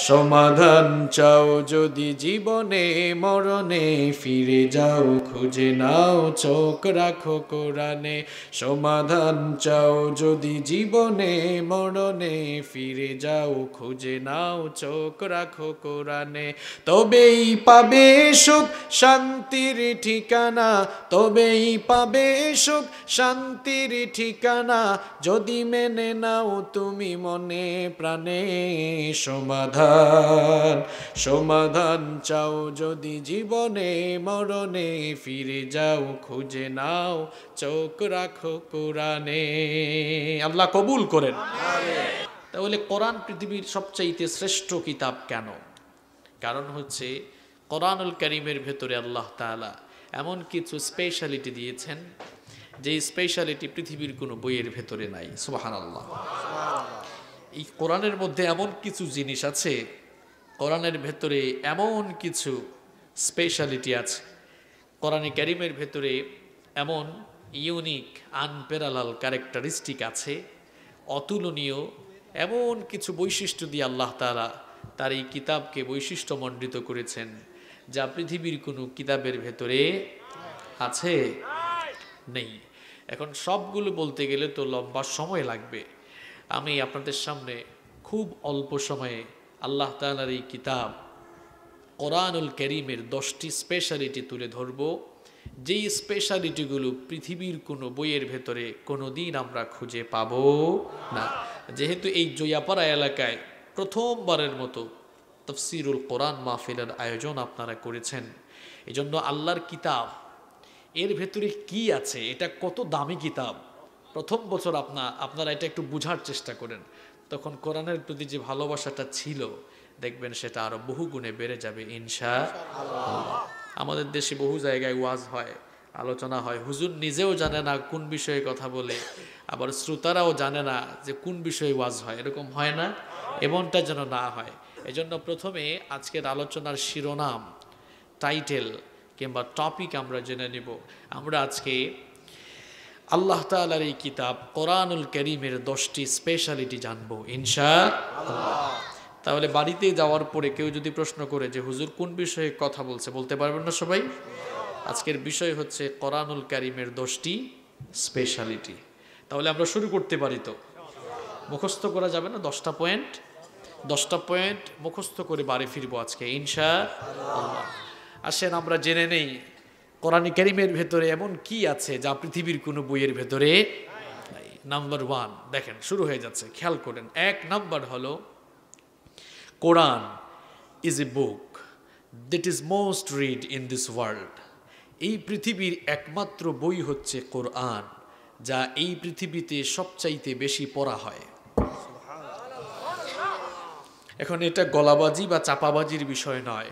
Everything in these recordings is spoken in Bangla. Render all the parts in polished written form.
সমাধান চাও যদি জীবনে মরণে, ফিরে যাও খুঁজে নাও চোখ রাখো কোরআনে। সমাধান চাও যদি জীবনে মরণে, ফিরে যাও খুঁজে নাও চোখ রাখো কোরআনে। তবেই পাবে সুখ শান্তির ঠিকানা, তবেই পাবে সুখ শান্তির ঠিকানা, যদি মেনে নাও তুমি মনে প্রাণে। সমাধান চাও যদি জীবনে মরণে, ফিরে যাও খুঁজে নাও চোখ রাখো কোরআনে। আল্লাহ কবুল করেন। তাহলে কোরআন পৃথিবীর সবচাইতে শ্রেষ্ঠ কিতাব কেন? কারণ হচ্ছে কোরআনুল কারীমের ভেতরে আল্লাহ তাআলা এমন কিছু স্পেশালিটি দিয়েছেন, যে স্পেশালিটি পৃথিবীর কোনো বইয়ের ভেতরে নাই। সুবহানাল্লাহ। এই কোরআনের মধ্যে এমন কিছু জিনিস আছে, কোরআনের ভেতরে এমন কিছু স্পেশালিটি আছে, কোরআনে কারীমের ভেতরে এমন ইউনিক আনপ্যারালাল ক্যারেক্টারিস্টিক আছে, অতুলনীয় এমন কিছু বৈশিষ্ট্য দিয়ে আল্লাহ তাআলা তার এই কিতাবকে বৈশিষ্ট্যমণ্ডিত করেছেন, যা পৃথিবীর কোনো কিতাবের ভেতরে আছে নেই। এখন সবগুলো বলতে গেলে তো লম্বা সময় লাগবে। আমি আপনাদের সামনে খুব অল্প সময়ে আল্লাহ তাআলার এই কিতাব কোরআনুল কারীমের 10টি স্পেশালিটি তুলে ধরব, যেই স্পেশালিটিগুলো পৃথিবীর কোনো বইয়ের ভেতরে কোনোদিন আমরা খুঁজে পাব না। যেহেতু এই জয়াপাড়া এলাকায় প্রথমবারের মতো তাফসীরুল কোরআন মাহফিলের আয়োজন আপনারা করেছেন, এজন্য আল্লাহর কিতাব এর ভেতরে কি আছে, এটা কত দামি কিতাব, প্রথম বছর আপনারা এটা একটু বুঝার চেষ্টা করেন, তখন কোরআনের প্রতি যে ভালোবাসাটা ছিল দেখবেন সেটা আরো বহু গুণে বেড়ে যাবে ইনশাআল্লাহ। আমাদের দেশে বহু জায়গায় ওয়াজ হয়, আলোচনা হয়, হুজুর নিজেও জানে না কোন বিষয়ে কথা বলে, আবার শ্রোতারাও জানে না যে কোন বিষয়ে ওয়াজ হয়। এরকম হয় না? এমনটা যেন না হয়, এজন্য প্রথমে আজকের আলোচনার শিরোনাম, টাইটেল কিংবা টপিক আমরা জেনে নিব। আমরা আজকে আল্লাহ তাআলার এই কিতাব কোরআনুল কারীমের 10টি স্পেশালিটি জানবো ইনশাআল্লাহ। তাহলে বাড়িতে যাওয়ার পরে কেউ যদি প্রশ্ন করে যে হুজুর কোন বিষয়ে কথা বলছে, বলতে পারবেন না সবাই? আজকের বিষয় হচ্ছে কোরআনুল কারীমের 10টি স্পেশালিটি। তাহলে আমরা শুরু করতে পারি তো? মুখস্থ করা যাবে না? 10টা পয়েন্ট মুখস্থ করে বাড়ি ফিরবো আজকে ইনশাআল্লাহ। আসেন আমরা জেনে নেই কোরআন কারীমের ভেতরে এমন কি আছে যা পৃথিবীর কোনো বইয়ের ভেতরে নাই। নাম্বার 1 দেখেন শুরু হয়ে যাচ্ছে, খেয়াল করেন। 1 নাম্বার হলো Quran is a book that is most read in this world. এই পৃথিবীর একমাত্র বই হচ্ছে কোরআন, যা এই পৃথিবীতে সবচাইতে বেশি পড়া হয়। এখন এটা গলাবাজি বা চাপাবাজির বিষয় নয়,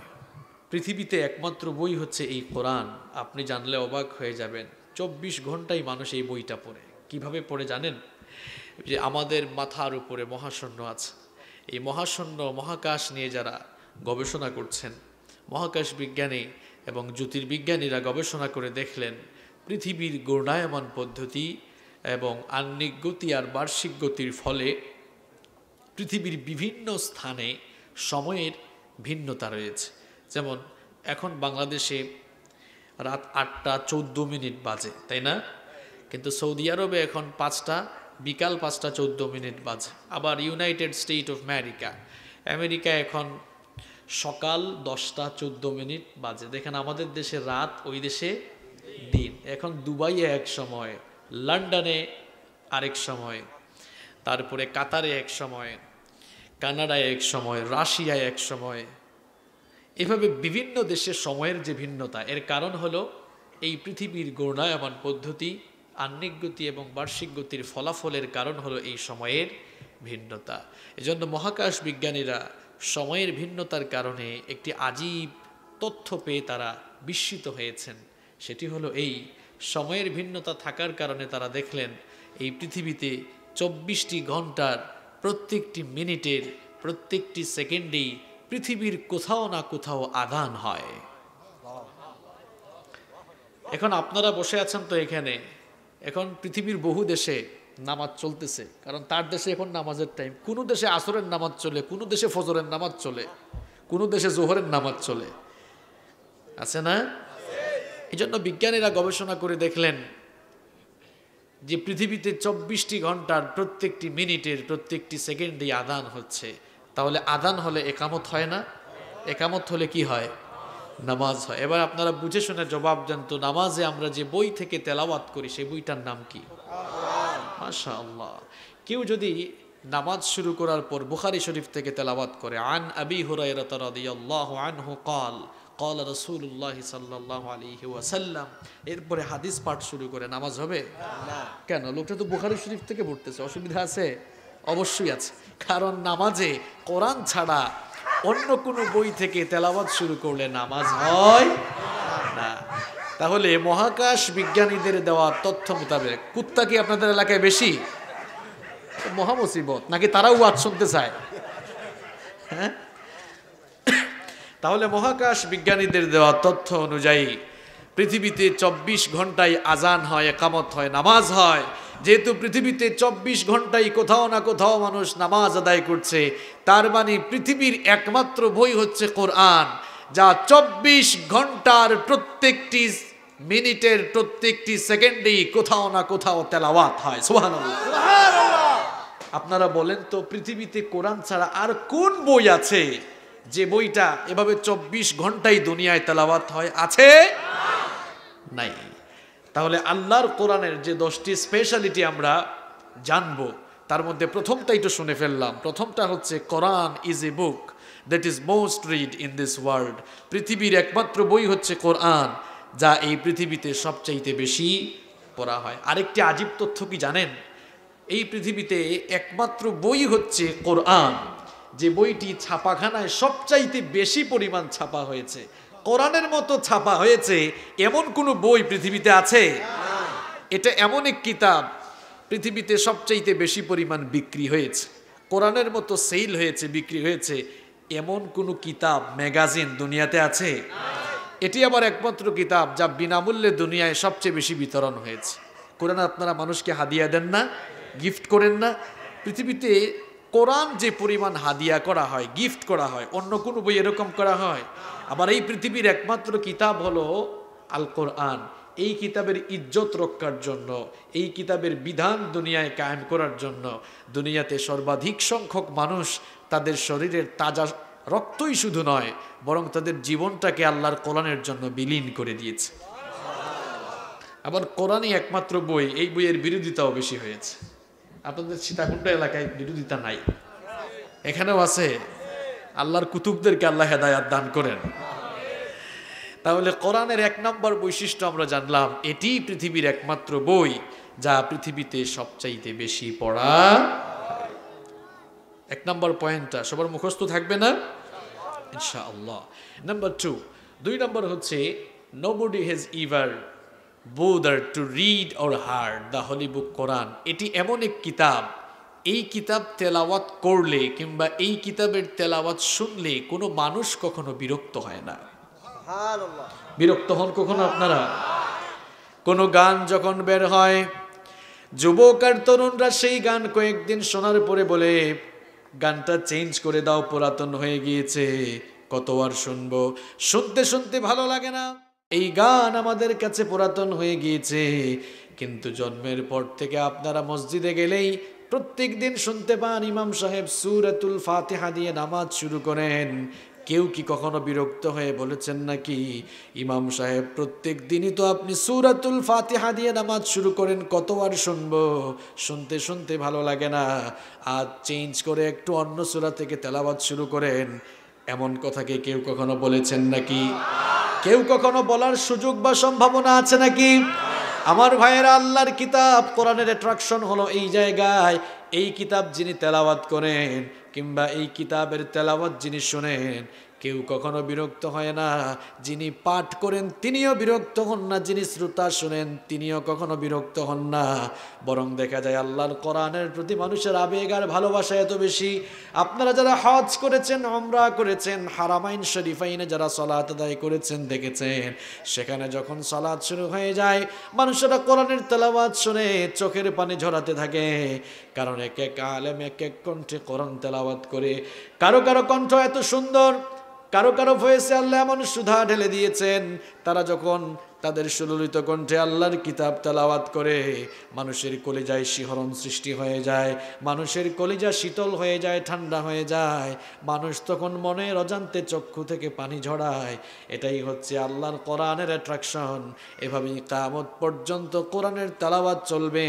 পৃথিবীতে একমাত্র বই হচ্ছে এই কোরআন। আপনি জানলে অবাক হয়ে যাবেন, 24 ঘন্টায় মানুষ এই বইটা পড়ে। কিভাবে পড়ে জানেন? যে আমাদের মাথার উপরে মহাশূন্য আছে, এই মহাশূন্য মহাকাশ নিয়ে যারা গবেষণা করছেন, মহাকাশ বিজ্ঞানী এবং জ্যোতির্বিজ্ঞানীরা গবেষণা করে দেখলেন পৃথিবীর ঘূর্ণায়মান পদ্ধতি এবং আহ্নিক গতি আর বার্ষিক গতির ফলে পৃথিবীর বিভিন্ন স্থানে সময়ের ভিন্নতা রয়েছে। যেমন এখন বাংলাদেশে রাত 8টা 14 মিনিট বাজে, তাই না? কিন্তু সৌদি আরবে এখন বিকাল 5টা 14 মিনিট বাজে। আবার ইউনাইটেড স্টেট অফ আমেরিকা এখন সকাল 10টা 14 মিনিট বাজে। দেখেন আমাদের দেশে রাত, ওই দেশে দিন। এখন দুবাইয়ে এক সময়, লন্ডনে আরেক সময়, তারপরে কাতারে এক সময়, কানাডায় এক সময়, রাশিয়ায় এক সময়, এভাবে বিভিন্ন দেশের সময়ের যে ভিন্নতা, এর কারণ হলো এই পৃথিবীর ঘূর্ণায়মান পদ্ধতি, আহ্নিক গতি এবং বার্ষিক গতির ফলাফলের কারণ হলো এই সময়ের ভিন্নতা। এজন্য মহাকাশ বিজ্ঞানীরা সময়ের ভিন্নতার কারণে একটি আজীব তথ্য পেয়ে তারা বিস্মিত হয়েছেন। সেটি হলো এই সময়ের ভিন্নতা থাকার কারণে তারা দেখলেন এই পৃথিবীতে 24টি ঘন্টার প্রত্যেকটি মিনিটের প্রত্যেকটি সেকেন্ডেই পৃথিবীর কোথাও না কোথাও আযান হয়। এখন আপনারা বসে আছেন তো এখানে, এখন পৃথিবীর বহু দেশে নামাজ চলতেছে, কারণ তার দেশে এখন নামাজের টাইম। কোনো দেশে আসরের নামাজ চলে, কোনো দেশে ফজরের নামাজ চলে, কোনো দেশে জোহরের নামাজ চলে, আছে না? এই জন্য বিজ্ঞানীরা গবেষণা করে দেখলেন যে পৃথিবীতে 24টি ঘন্টার প্রত্যেকটি মিনিটের প্রত্যেকটি সেকেন্ডে আদান হচ্ছে। তাহলে আদান হলে একামত হয় না? একামত হলে কি হয়? নামাজ হয়। এবার আপনারা বুঝে শুনে জবাব দেন তো, নামাজে আমরা যে বই থেকে তেলাওয়াত করি সেই বইটার নাম কি? মাশাআল্লাহ। কেউ যদি নামাজ শুরু করার পর বুখারী শরীফ থেকে তেলাওয়াত করে, আন আবি হুরায়রা রাদিয়াল্লাহু আনহু قال قال رسول الله صلى الله عليه وسلم, এরপরে হাদিস পাঠ শুরু করে, নামাজ হবে না? কেন? লোকটা তো বুখারী শরীফ থেকে পড়তেছে, অসুবিধা আছে? অবশ্যই আছে। কারণ নামাজে কোরআন ছাড়া অন্য কোনো বই থেকে তেলাওয়াত শুরু করলে নামাজ হয় না। তাহলে মহাকাশ বিজ্ঞানীদের দেওয়া তথ্য মোতাবেক কুত্তা কি আপনাদের এলাকায় বেশি? মহামুসিবত। নাকি তারাও ওয়াজ শুনতে চায়? হ্যাঁ, তাহলে মহাকাশ বিজ্ঞানীদের দেওয়া তথ্য অনুযায়ী পৃথিবীতে 24 ঘন্টায় আজান হয়, একামত হয়, নামাজ হয়। যেহেতু পৃথিবীতে 24 ঘন্টায় কোথাও না কোথাও মানুষ নামাজ আদায় করছে, তার মানে পৃথিবীর একমাত্র বই হচ্ছে কোরআন, যা 24 ঘন্টার প্রত্যেকটি মিনিটের প্রত্যেকটি সেকেন্ডেই কোথাও না কোথাও তেলাওয়াত হয়। সুবহানাল্লাহ। আপনারা বলেন তো, পৃথিবীতে কোরআন ছাড়া আর কোন বই আছে যে বইটা এভাবে 24 ঘন্টায় দুনিয়ায় তেলাওয়াত হয়? আছে? নাই। তাহলে আল্লাহর কোরআনের যে 10টি স্পেশালিটি আমরা জানবো, তার মধ্যে প্রথমটা একটু শুনে ফেললাম। প্রথমটা হচ্ছে Quran is a book that is most read in this world. পৃথিবীর একমাত্র বই হচ্ছে কোরআন, যা এই পৃথিবীতে সবচাইতে বেশি পড়া হয়। আরেকটি আজীব তথ্য কি জানেন? এই পৃথিবীতে একমাত্র বই হচ্ছে কোরআন, যে বইটি ছাপাখানায় সবচাইতে বেশি পরিমাণ ছাপা হয়েছে। কোরআনের মতো ছাপা হয়েছে এমন কোনো বই পৃথিবীতে আছে? এটা এমন এক কিতাব পৃথিবীতে সবচাইতে বেশি পরিমাণ বিক্রি হয়েছে, কোরআনের মতো সেল হয়েছে, বিক্রি হয়েছে, এমন কোনো কিতাব ম্যাগাজিন দুনিয়াতে আছে? এটি আবার একমাত্র কিতাব যা বিনামূল্যে দুনিয়ায় সবচেয়ে বেশি বিতরণ হয়েছে। কোরআন আপনারা মানুষকে হাদিয়া দেন না, গিফট করেন না? পৃথিবীতে কোরআন যে পরিমাণ হাদিয়া করা হয়, গিফট করা হয়, অন্য কোনো বই এরকম করা হয়? আবার এই পৃথিবীর একমাত্র কিতাব হলো আল কোরআন। এই কিতাবের ইজ্জত রক্ষার জন্য, এই কিতাবের বিধান দুনিয়ায় কায়েম করার জন্য দুনিয়াতে সর্বাধিক সংখ্যক মানুষ তাদের শরীরের তাজা রক্তই শুধু নয়, বরং তাদের জীবনটাকে আল্লাহর কোরআনের জন্য বিলীন করে দিয়েছে। আবার কোরআনই একমাত্র বই, এই বইয়ের বিরোধিতাও বেশি হয়েছে। আপনাদের সীতাকুণ্ড এলাকায় বিরোধিতা নাই? এখানেও আছে। আল্লাহর কুতুবদেরকে আল্লাহ হেদায়াত দান করেন। তাহলে কোরআনের 1 নম্বর বৈশিষ্ট্য আমরা জানলাম, এটি পৃথিবীর একমাত্র বই যা পৃথিবীতে সবচাইতে বেশি পড়া। 1 নম্বর পয়েন্টটা সবার মুখস্থ থাকবে না ইনশাআল্লাহ। নাম্বার 2 নম্বর হচ্ছে, nobody has ever bothered to read or heard the holy book Quran. এটি এমন এক কিতাব, এই কিতাব তেলাওয়াত করলে কিংবা এই কিতাবের তেলাওয়াত শুনলে কোনো মানুষ কখনো বিরক্ত হয় না। বিরক্ত হন কখনো আপনারা? কোনো গান যখন বের হয়, যুবক আর তরুণরা সেই গান কয়েকদিন শোনার পরে বলে, গানটা চেঞ্জ করে দাও, পুরাতন হয়ে গিয়েছে, কত আর শুনবো, শুনতে শুনতে ভালো লাগে না, এই গান আমাদের কাছে পুরাতন হয়ে গিয়েছে। কিন্তু জন্মের পর থেকে আপনারা মসজিদে গেলেই প্রত্যেক দিন শুনতে পান ইমাম সাহেব সূরাতুল ফাতিহা দিয়ে নামাজ শুরু করেন। কেউ কি কখনো বিরক্ত হয়ে বলেছেন নাকি, ইমাম সাহেব প্রত্যেক দিনই তো আপনি সূরাতুল ফাতিহা দিয়ে নামাজ শুরু করেন, কত আর শুনবো, শুনতে শুনতে ভালো লাগে না, আজ চেঞ্জ করে একটু অন্য সূরা থেকে তেলাওয়াত শুরু করেন? এমন কথাকে কেউ কখনো বলেছেন নাকি? কেউ কখনো বলার সুযোগ বা সম্ভাবনা আছে নাকি? আমার ভাইয়েরা, আল্লাহর কিতাব কোরআনের অ্যাট্রাকশন হলো এই জায়গায়, এই কিতাব যিনি তেলাওয়াত করেন কিংবা এই কিতাবের তেলাওয়াত যিনি শোনেন, কেউ কখনো বিরক্ত হয় না। যিনি পাঠ করেন তিনিও বিরক্ত হন না, যিনি শ্রোতা শুনেন তিনিও কখনো বিরক্ত হন না। বরং দেখা যায় আল্লাহর কোরআনের প্রতি মানুষের আবেগ আর ভালোবাসা এত বেশি। আপনারা যারা হজ করেছেন, উমরা করেছেন, হারামাইন শরীফাইনে যারা সালাত আদায় করেছেন দেখেছেন, সেখানে যখন সালাত শুরু হয়ে যায় মানুষেরা কোরআনের তেলাওয়াত শুনে চোখের পানি ঝরাতে থাকে। কারণ এক এক আলেম এক এক কণ্ঠে কোরআন তেলাওয়াত করে। কারো কারো কণ্ঠ এত সুন্দর, কারো কারো ভয়েসে আল্লাহ এমন সুধা ঢেলে দিয়েছেন, তারা যখন তাদের সুললিত কণ্ঠে আল্লাহর কিতাব তেলাওয়াত করে মানুষের কলিজায় শিহরণ সৃষ্টি হয়ে যায়, মানুষের কলিজা শীতল হয়ে যায়, ঠান্ডা হয়ে যায়। মানুষ তখন মনের অজান্তে চক্ষু থেকে পানি ঝরায়। এটাই হচ্ছে আল্লাহর কোরআনের অ্যাট্রাকশন। এভাবেই কিয়ামত পর্যন্ত কোরআনের তেলাওয়াত চলবে।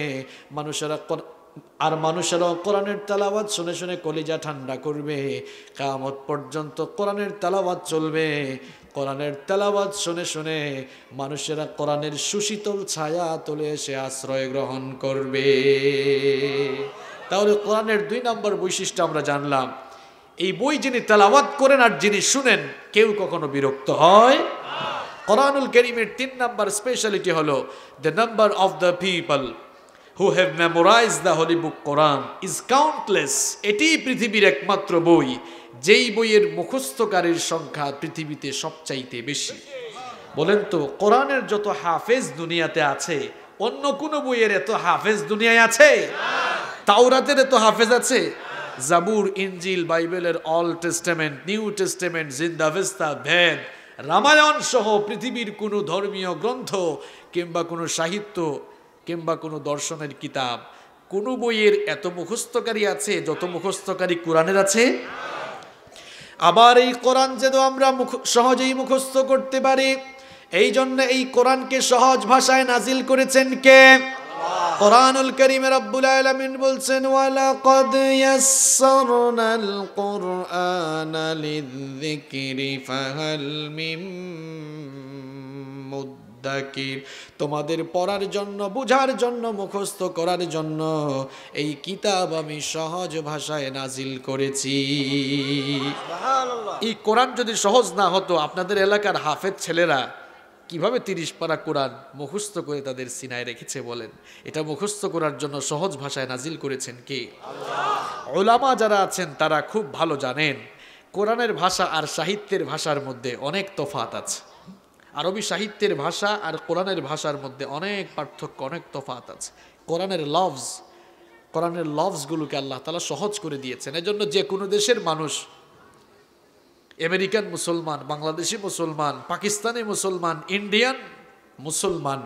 মানুষেরাও কোরআনের তেলাওয়াত শুনে শুনে কলিজা ঠান্ডা করবে। কিয়ামত পর্যন্ত কোরআনের তেলাওয়াত চলবে। কোরআনের তেলাওয়াত শুনে শুনে মানুষেরা কোরআনের সুশীতল ছায়া তলে এসে আশ্রয় গ্রহণ করবে। তাহলে কোরআনের 2 নম্বর বৈশিষ্ট্য আমরা জানলাম। এই বই যিনি তেলাওয়াত করেন আর যিনি শুনেন কেউ কখনো বিরক্ত হয়। কোরআনুল কারীমের 3 নম্বর স্পেশালিটি হলো the number of the people who have memorized the holy book Quran is countless. এটি পৃথিবীর একমাত্র বই যেই বইয়ের মুখস্থকারীর সংখ্যা পৃথিবীতে সবচাইতে বেশি। বলেন তো, কোরআনের যত হাফেজ দুনিয়াতে আছে অন্য কোন বইয়ের এত হাফেজ দুনিয়ায় আছে? তাওরাতের এত হাফেজ আছে? জাবুর, ইনজিল, বাইবেলের অল টেস্টামেন্ট, নিউ টেস্টামেন্ট, জিন্দাভেস্তা, ভেদ, রামায়ণ সহ পৃথিবীর কোনো ধর্মীয় গ্রন্থ কিংবা কোনো সাহিত্য কিংবা কোনো দর্শনের কিতাব, কোনো বইয়ের এত মুখস্থকারী আছে যত মুখস্থকারী কোরআনের আছে? আবার এই কোরআন যেন আমরা সহজেই মুখস্থ করতে পারি, এই জন্য এই কোরআনকে সহজ ভাষায় নাজিল করেছেন কে? কোরআনুল কারীমে রব্বুল আলামিন বলছেন, ওয়ালাকাদ ইয়াসসারনাল কুরআনা লিযিকরি ফাহাল মিন মুদ্দাকির। তোমাদের পড়ার জন্য, বুঝার জন্য, মুখস্থ করার জন্য এই কিতাব আমি সহজ ভাষায় নাজিল করেছি। এই কোরআন যদি সহজ না হতো, আপনাদের এলাকার হাফেজ ছেলেরা কিভাবে 30 পারা কোরআন মুখস্থ করে তাদের সিনায় রেখেছে বলেন? এটা মুখস্থ করার জন্য সহজ ভাষায় নাজিল করেছেন কে? আল্লাহ। উলামা যারা আছেন তারা খুব ভালো জানেন কোরআনের ভাষা আর সাহিত্যের ভাষার মধ্যে অনেক তফাৎ আছে। আরবি সাহিত্যের ভাষা আর কোরআনের ভাষার মধ্যে অনেক পার্থক্য, অনেক তফাৎ আছে। কোরআনের লফজগুলোকে আল্লাহ তাআলা সহজ করে দিয়েছেন। এজন্য যে কোনো দেশের মানুষ, আমেরিকান মুসলমান, বাংলাদেশি মুসলমান, পাকিস্তানি মুসলমান, ইন্ডিয়ান মুসলমান,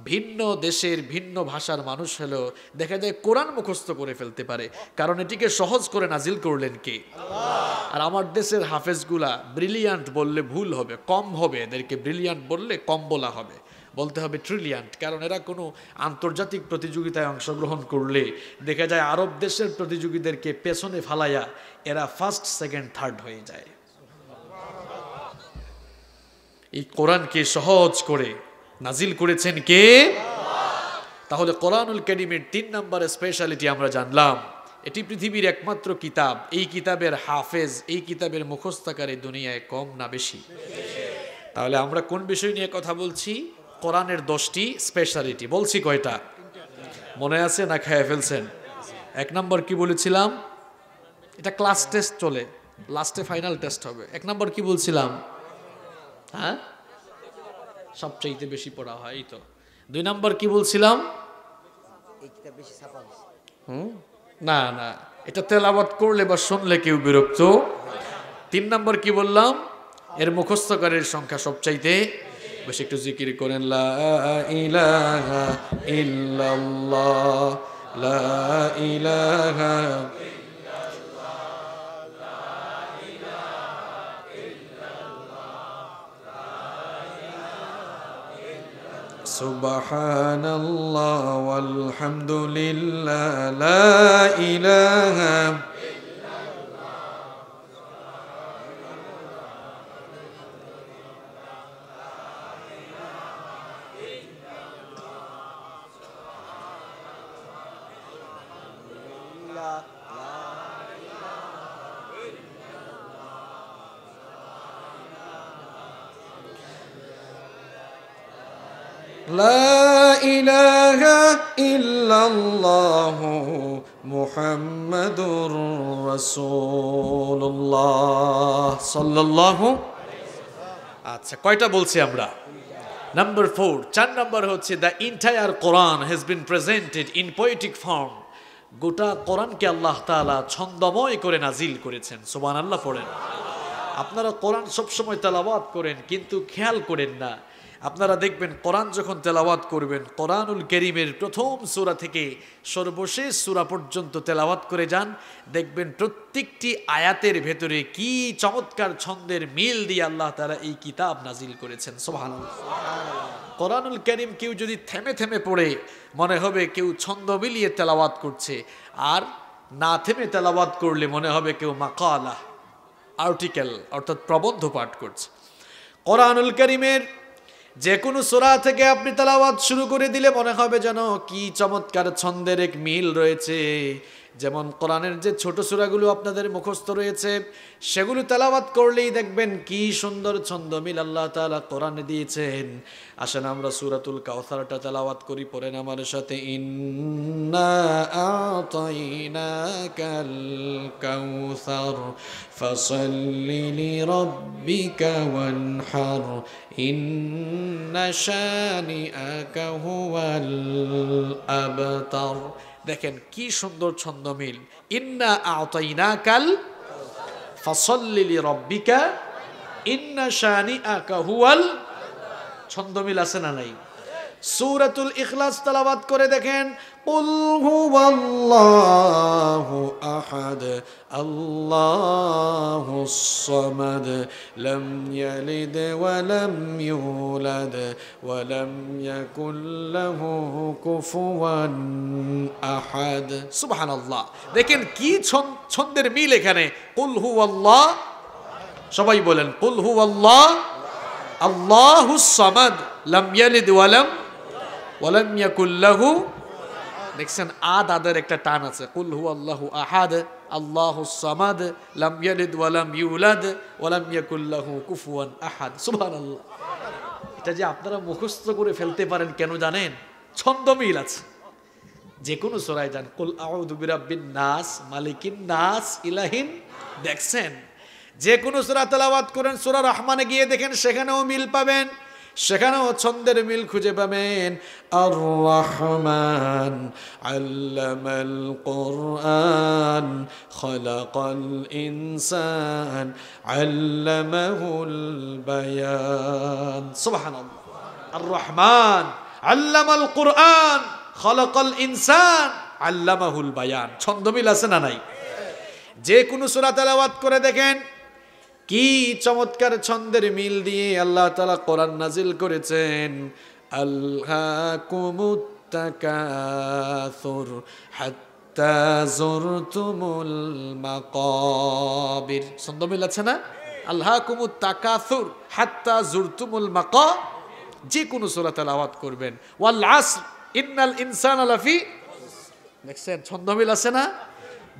ভিন্ন দেশের ভিন্ন ভাষার মানুষ হলেও দেখা যায় কোরআন মুখস্থ করে ফেলতে পারে, কারণ এটিকে সহজ করে নাজিল করলেন কে? আল্লাহ। আর আমার দেশের হাফেজগুলা ব্রিলিয়ান্ট বললে ভুল হবে, কম হবে। এদেরকে ব্রিলিয়ান্ট বললে কম বলা হবে, বলতে হবে ট্রিলিয়ান্ট। কারণ এরা কোনো আন্তর্জাতিক প্রতিযোগিতায় অংশগ্রহণ করলে দেখা যায় আরব দেশের প্রতিযোগীদেরকে পেছনে ফালাইয়া এরা ফার্স্ট, সেকেন্ড, থার্ড হয়ে যায়। এই কোরআনকে সহজ করে নাজিল করেছেন কে? তাহলে কোরআনুল কারীমের 3 নম্বর স্পেশালিটি আমরা জানলাম। এটি পৃথিবীর একমাত্র কিতাব। এই কিতাবের হাফেজ, এই কিতাবের মুখস্থকারী দুনিয়ায় কম না বেশি? তাহলে আমরা কোন বিষয় নিয়ে কথা বলছি? কোরআনের 10টি স্পেশালিটি। বলছি কয়টা? মনে আছে না খেয়ে ফেলছেন? 1 নম্বর কি বলেছিলাম? এটা ক্লাস টেস্ট চলে, লাস্টে ফাইনাল টেস্ট হবে। 1 নম্বর কি বলছিলাম? হ্যাঁ, সবচাইতে বেশি পড়া হয়, এই তো। 2 নম্বর কি বলছিলাম? না না, এটা তেলাওয়াত করলে বা শুনলে কেউ বিরক্ত। 3 নম্বর কি বললাম? এর মুখস্থকারীর সংখ্যা সবচাইতে বেশি। একটু জিকির করেন, লা ইলাহা ইল্লাল্লাহ, লা ইলাহা সুবহানাল্লাহ ওয়ালহামদুলিল্লাহ, লা ইলাহা লা ইলাহা ইল্লাল্লাহু মুহাম্মাদুর রাসূলুল্লাহ সাল্লাল্লাহু। আচ্ছা, কয়টা বলছি আমরা? নাম্বার 4, 4 নম্বর হচ্ছে the entire Quran has been presented in poetic form. গোটা কোরআনকে আল্লাহ তাআলা ছন্দময় করে নাজিল করেছেন। সুবহানাল্লাহ পড়েন। আপনারা কোরআন সবসময় তেলাওয়াত করেন, কিন্তু খেয়াল করেন না। আপনারা দেখবেন কোরআন যখন তেলাওয়াত করবেন, কোরআনুল কারীমের প্রথম সূরা থেকে সর্বশেষ সূরা পর্যন্ত তেলাওয়াত করে যান, দেখবেন প্রত্যেকটি আয়াতের ভেতরে কি চমৎকার ছন্দের মিল দিয়ে আল্লাহ তাআলা এই কিতাব নাজিল করেছেন। সুবহানাল্লাহ। কোরআনুল কারীম কেউ যদি থেমে থেমে পড়ে, মনে হবে কেউ ছন্দ মিলিয়ে তেলাওয়াত করছে, আর না থেমে তেলাওয়াত করলে মনে হবে কেউ মাকালা, আর্টিকেল অর্থাৎ প্রবন্ধ পাঠ করছে। কোরআনুল কারীমের যে কোনো সূরা থেকে আপনি তেলাওয়াত শুরু করে দিলে মনে হবে যেন কি চমৎকার ছন্দের এক মিল রয়েছে। যেমন কোরআনের যে ছোট সূরাগুলো আপনাদের মুখস্থ রয়েছে, সেগুলো তেলাওয়াত করলেই দেখবেন কি সুন্দর ছন্দ মিল আল্লাহ তাআলা কোরআনে দিয়েছেন। আসেন আমরা সূরাতুল কাউসারটা তেলাওয়াত করি, পড়েন আমার সাথে। ইন্না আতাইনাকাল কাউসার ফাসাল্লি লিরাব্বিকা ওয়ানহার ইন্না শানিআকা হুয়াল আবতার। দেখেন কি সুন্দর ছন্দ মিল। ইন্না আতাইনাকাল ফাসাল্লি লিরাব্বিকা ইন্না শানিআকা হুয়াল। ছন্দ মিল আছে না নাই? সূরাতুল ইখলাস তেলাওয়াত করে দেখেন। কুল হুয়াল্লাহু আহাদ আল্লাহুস সামাদ লাম ইয়ালিদ ওয়া লাম ইউলাদ ওয়া লাম ইয়াকুল লাহু কুফুয়ান আহাদ। সুবহানাল্লাহ। দেখেন কি ছন্দের মিল এখানে। কুল হুয়াল্লাহ, সবাই বলেন কুল হুয়াল্লাহ আল্লাহুস সামাদ লাম ইয়ালিদ ওয়া লাম ইয়াকুল লাহু। দেখছেন আদের একটা টান আছে। কুল হুয়াল্লাহু আহাদ আল্লাহুস সামাদ লাম ইয়ালিদ ওয়া লাম ইউলাদ ওয়া লাম ইয়াকুল লাহু কুফুয়ান আহাদ। সুবহানাল্লাহ। এটা যে আপনারা মুখস্থ করে ফেলতে পারেন কেন জানেন? ছন্দ মিল আছে। যে কোনো সূরায় যান, কুল আউযু বিরাব্বিন নাস মালিকিন নাস ইলাহিন। দেখছেন যে কোনো সূরা তেলাওয়াত করেন, সূরা রহমানে গিয়ে দেখেন সেখানেও মিল পাবেন, সেখানেও ছন্দের মিল খুঁজে পাবেন। আর রহমান আল্লামাল কুরআন খালাকাল ইনসান আল্লামাহুল বায়ান। সুবহানাল্লাহ। আর রহমান আল্লামাল কুরআন খালাকাল ইনসান আল্লামাহুল বায়ান। ছন্দ মিল আছে না নাই? যে কোনো সূরা তেলাওয়াত করে দেখেন কি চমৎকার ছন্দের মিল দিয়ে আল্লাহ তাআলা কোরআন নাজিল করেছেন। আলহাকুমুত তাকাসুর হাত্তা যুরতুমুল মাকাবির। ছন্দ মিল আছে না? আলহাকুমুত তাকাসুর হাত্তা যুরতুমুল মাকাবির। যে কোনো সূরা তেলাওয়াত করবেন। ওয়াল আসর ইন্নাল ইনসানা লাফি। দেখছেন ছন্দ মিল আছে না?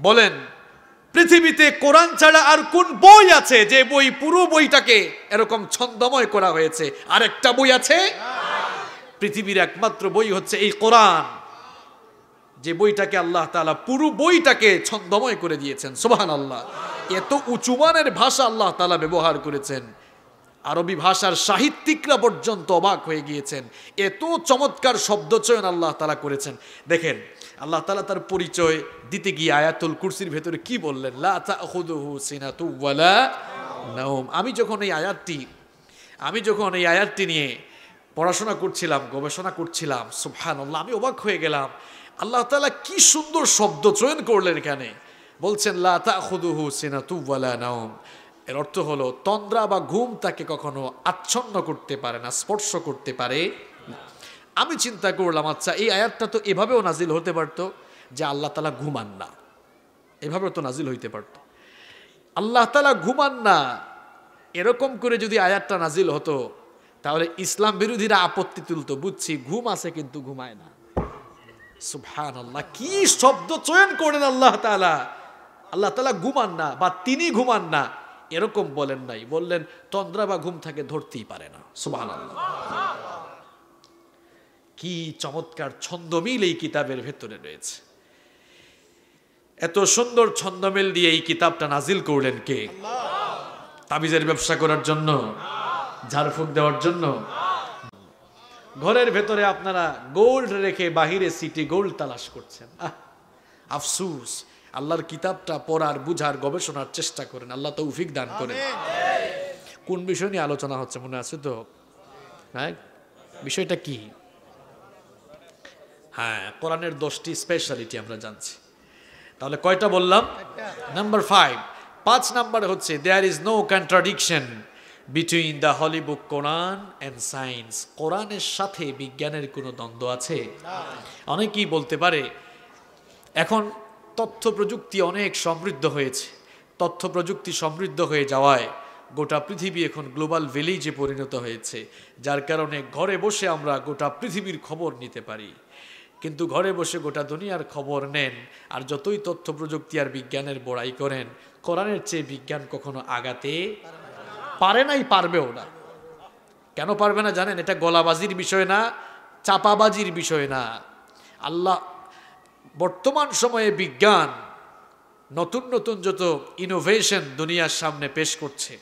বলেন পৃথিবীতে কোরআন ছাড়া আর কোন বই আছে যে বই পুরো বইটাকে এরকম ছন্দময় করা হয়েছে? আরেকটা বই আছে? পৃথিবীর একমাত্র বই হচ্ছে এই কোরআন, যে বইটাকে আল্লাহ তাআলা পুরো বইটাকে ছন্দময় করে দিয়েছেন। সুবহানাল্লাহ। এত উঁচু মানের ভাষা আল্লাহ তাআলা ব্যবহার করেছেন, আরবি ভাষার সাহিত্যিকরা পর্যন্ত অবাক হয়ে গিয়েছেন। এত চমৎকার শব্দচয়ন আল্লাহ তাআলা করেছেন। দেখেন আল্লাহ তাআলা তার পরিচয় দিতে গিয়ে আয়াতুল কুরসির ভেতরে কি বললেন? লা তাখুযুহু সিনাতু ওয়ালা নাওম। আমি যখন এই আয়াতটি নিয়ে পড়াশোনা করছিলাম, গবেষণা করছিলাম, সুবহানাল্লাহ, আমি অবাক হয়ে গেলাম। আল্লাহ তাআলা কি সুন্দর শব্দ চয়ন করলেন এখানে। বলছেন লা তাখুযুহু সিনাতু ওয়ালা নাওম। এর অর্থ হলো তন্দ্রা বা ঘুম তাকে কখনো আচ্ছন্ন করতে পারে না, স্পর্শ করতে পারে না। আমি চিন্তা করলাম, আচ্ছা এই আয়াতটা তো এভাবেও নাজিল হতে পারতো যে আল্লাহ তাআলা ঘুমান না, এভাবেও তো নাজিল হইতে পারতো। আল্লাহ তাআলা ঘুমান না এরকম করে যদি আয়াতটা নাজিল হতো, তাহলে ইসলাম বিরোধীরা আপত্তি তুলতো, বুঝছি ঘুম আছে কিন্তু ঘুমায় না। সুবহানাল্লাহ, কি শব্দ চয়ন করেন আল্লাহ তাআলা। আল্লাহ তাআলা ঘুমান না বা তিনি ঘুমান না এরকম বলেন নাই, বললেন তন্দ্রা বা ঘুম থাকে ধরতেই পারে না। সুবহানাল্লাহ। কি চমৎকার ছন্দমিল এই কিতাবের ভেতরে রয়েছে। এত সুন্দর ছন্দমিল দিয়ে এই কিতাবটা নাজিল করলেন কে? তাবিজের ব্যবসা করার জন্য, ঝাড়ফুঁক দেওয়ার জন্য? ঘরের ভেতরে আপনারা গোল্ড রেখে বাহিরে সিটি গোল্ড তালাশ করছেন। আফসুস, আল্লাহর কিতাবটা পড়ার, বুঝার, গবেষণার চেষ্টা করেন। আল্লাহ তৌফিক দান করেন। কোন বিষয় নিয়ে আলোচনা হচ্ছে মনে আছে তো? হ্যাঁ, বিষয়টা কি? হ্যাঁ, কোরআনের 10টি স্পেশালিটি আমরা জানছি। তাহলে কয়টা বললাম? নাম্বার 5, 5 নাম্বার হচ্ছে there is no contradiction between the holy book Quran and science. কোরআনের সাথে বিজ্ঞানের কোনো দ্বন্দ্ব আছে? অনেকেই বলতে পারে এখন তথ্য প্রযুক্তি অনেক সমৃদ্ধ হয়েছে, তথ্য প্রযুক্তি সমৃদ্ধ হয়ে যাওয়ায় গোটা পৃথিবী এখন গ্লোবাল ভিলেজে পরিণত হয়েছে, যার কারণে ঘরে বসে আমরা গোটা পৃথিবীর খবর নিতে পারি। কিন্তু ঘরে বসে গোটা দুনিয়ার খবর নেন, আর যতই তথ্য প্রযুক্তি আর বিজ্ঞানের বড়াই করেন, কোরআনের চেয়ে বিজ্ঞান কখনো আগাতে পারে নাই, পারবেও না। কেন পারবে না জানেন? এটা গলাবাজির বিষয় না, চাপাবাজির বিষয় না। আল্লাহ বর্তমান সময়ে বিজ্ঞান নতুন নতুন যত ইনোভেশন দুনিয়ার সামনে পেশ করছে,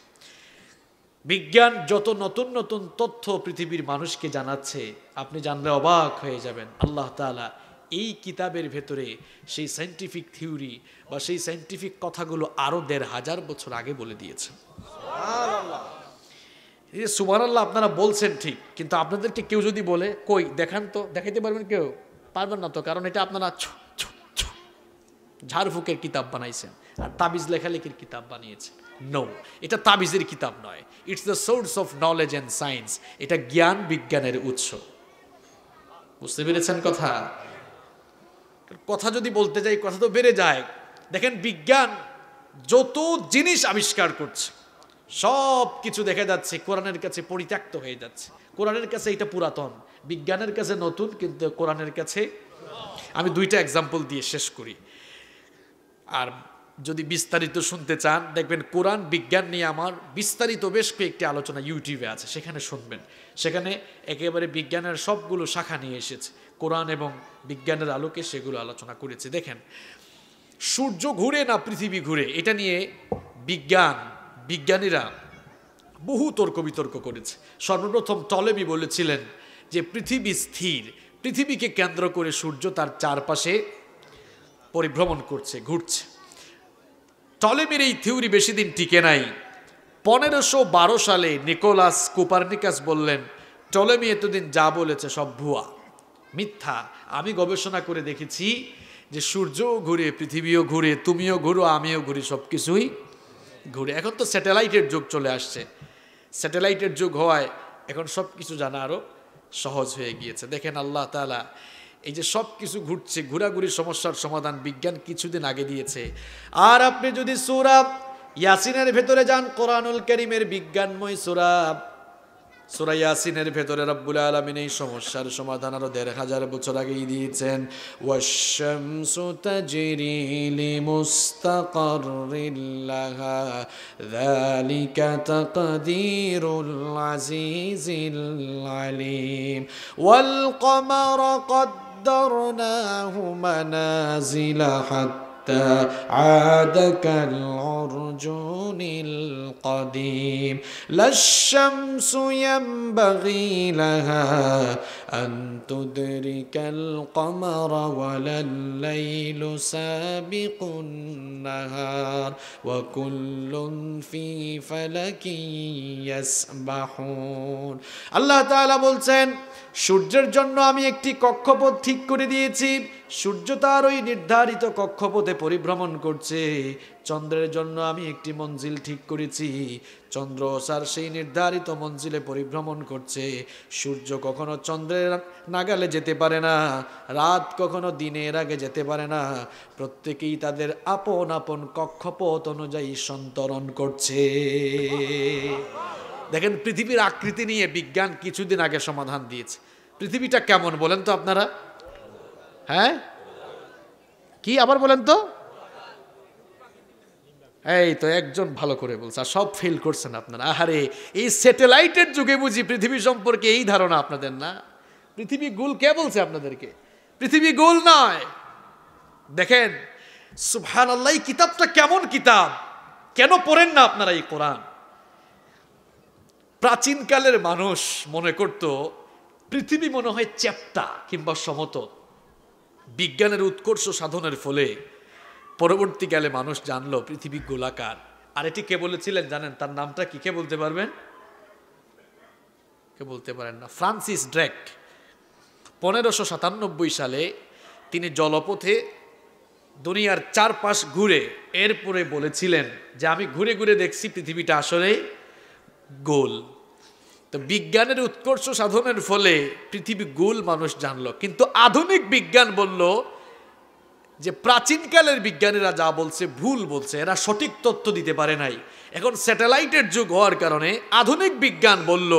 বিজ্ঞান যত নতুন নতুন তথ্য পৃথিবীর মানুষকে জানাচ্ছে, আপনি জানলে অবাক হয়ে যাবেন। আল্লাহ তাআলা এই কিতাবের ভেতরে সেই সায়েন্টিফিক থিওরি বা সেই সায়েন্টিফিক কথাগুলো আরো 1500 বছর আগে বলে দিয়েছেন। সুবহানাল্লাহ, আপনারা বলছেন ঠিক, কিন্তু আপনাদেরকে কেউ যদি বলে কই দেখান তো, দেখাইতে পারবেন? কেউ পারবেন না তো, কারণ এটা আপনারা ঝাড়ফুকের কিতাব বানাইছেন আর তাবিজ লেখালেখির কিতাব বানিয়েছেন। নো, এটা তাবিজের কিতাব নয়, it's the source of knowledge and science. এটা জ্ঞান বিজ্ঞানের উৎস। বুঝতে পেরেছেন কথা? কথা যদি বলতে যাই কথা তো বেড়ে যায়। দেখেন, বিজ্ঞান যত জিনিস আবিষ্কার করছে সব কিছু দেখা যাচ্ছে কোরআনের কাছে পরিত্যক্ত হয়ে যাচ্ছে। কোরআনের কাছে এটা পুরাতন, বিজ্ঞানের কাছে নতুন, কিন্তু কোরআনের কাছে। আমি 2টা এক্সাম্পল দিয়ে শেষ করি, আর যদি বিস্তারিত শুনতে চান দেখবেন কোরআন বিজ্ঞান নিয়ে আমার বিস্তারিত বেশ কয়েকটি আলোচনা ইউটিউবে আছে, সেখানে শুনবেন। সেখানে একেবারে বিজ্ঞানের সবগুলো শাখা নিয়ে এসেছে, কোরআন এবং বিজ্ঞানের আলোকে সেগুলো আলোচনা করেছে। দেখেন, সূর্য ঘুরে না পৃথিবী ঘুরে, এটা নিয়ে বিজ্ঞানীরা বহু তর্ক বিতর্ক করেছে। সর্বপ্রথম টলেমি বলেছিলেন যে পৃথিবী স্থির, পৃথিবীকে কেন্দ্র করে সূর্য তার চারপাশে পরিভ্রমণ করছে, ঘুরছে। টলেমির এই থিওরি বেশি দিন টিকে নাই। 1512 সালে নিকোলাস কোপারনিকাস বললেন টলেমি এতদিন যা বলেছে সব ভুয়া, মিথ্যা। আমি গবেষণা করে দেখেছি যে সূর্যও ঘুরে, পৃথিবীও ঘুরে, তুমিও ঘুরো, আমিও ঘুরি, সব কিছুই ঘুরে। এখন তো স্যাটেলাইটের যুগ চলে আসছে, স্যাটেলাইটের যুগ হওয়ায় এখন সব কিছু জানা আরো সহজ হয়ে গিয়েছে। দেখেন, আল্লাহ তাআলা এই যে সব কিছু ঘুরছে, ঘোরাঘুরি সমস্যার সমাধান বিজ্ঞান কিছুদিন আগে দিয়েছে। আর আপনি যদি সূরা ইয়াসিনের ভেতরে যান, কোরআনুল কারীমের বিজ্ঞানময় সূরা ইয়াসিনের ভেতরে রব্বুল আলামিন এই সমস্যার সমাধান আরো 1500 বছর আগেই দিয়েছেন। ওয়াশ-শামসু তাজরি লিমুস্তাকাররিন লাহা যালিকা তাকদীরুল আজিজিল আলীম ওয়াল কমারা কদ্দারনাহু মানাজিলা হাত্তা আদা কাল উরজুনিল القديم لا الشمس ينبغي لها أن تدرك القمر ولا الليل سابق النهار وكل في فلك يسبحون আল্লাহ তাআলা বলছেন সূর্যের জন্য আমি একটি কক্ষপথ ঠিক করে দিয়েছি, সূর্য তার ওই নির্ধারিত কক্ষপথে পরিভ্রমণ করছে। চন্দ্রের জন্য আমি একটি মঞ্জিল ঠিক করেছি, চন্দ্র তার সেই নির্ধারিত মঞ্জিলে পরিভ্রমণ করছে। সূর্য কখনো চন্দ্রের নাগালে যেতে পারে না, রাত কখনো দিনের আগে যেতে পারে না। প্রত্যেকেই তাদের আপন আপন কক্ষপথ অনুযায়ী সন্তরণ করছে। দেখেন, পৃথিবীর আকৃতি নিয়ে বিজ্ঞান কিছুদিন আগে সমাধান দিয়েছে। পৃথিবীটা কেমন বলেন তো আপনারা? হ্যাঁ, কি আবার বলেন তো? এই তো একজন ভালো করে বলছে, আর সব ফেল করছেন আপনারা। আহারে, এই স্যাটেলাইটের যুগে বুঝি পৃথিবী সম্পর্কে এই ধারণা আপনাদের না? পৃথিবী গোল কে বলছে আপনাদেরকে? পৃথিবী গোল নয়। দেখেন সুবহানাল্লাহ, এই কিতাবটা কেমন কিতাব, কেন পড়েন না আপনারা এই কোরআন? প্রাচীনকালের মানুষ মনে করত পৃথিবী মনে হয় চ্যাপ্টা কিংবা সমতল। বিজ্ঞানের উৎকর্ষ সাধনের ফলে পরবর্তীকালে মানুষ জানলো পৃথিবী গোলাকার। আর এটি কে বলেছিলেন জানেন? তার নামটা কি, কে বলতে পারবেন? কে বলতে পারেন না? Francis Drake. 1597 সালে তিনি জলপথে দুনিয়ার চারপাশ ঘুরে এরপরে বলেছিলেন যে আমি ঘুরে ঘুরে দেখছি পৃথিবীটা আসলে গোল। তো বিজ্ঞানের উৎকর্ষ সাধনের ফলে পৃথিবী গোল মানুষ জানলো। কিন্তু আধুনিক বিজ্ঞান বলল যে প্রাচীনকালের বিজ্ঞানীরা যা বলছে ভুল বলছে, এরা সঠিক তথ্য দিতে পারে নাই। এখন স্যাটেলাইটের যুগ হওয়ার কারণে আধুনিক বিজ্ঞান বলল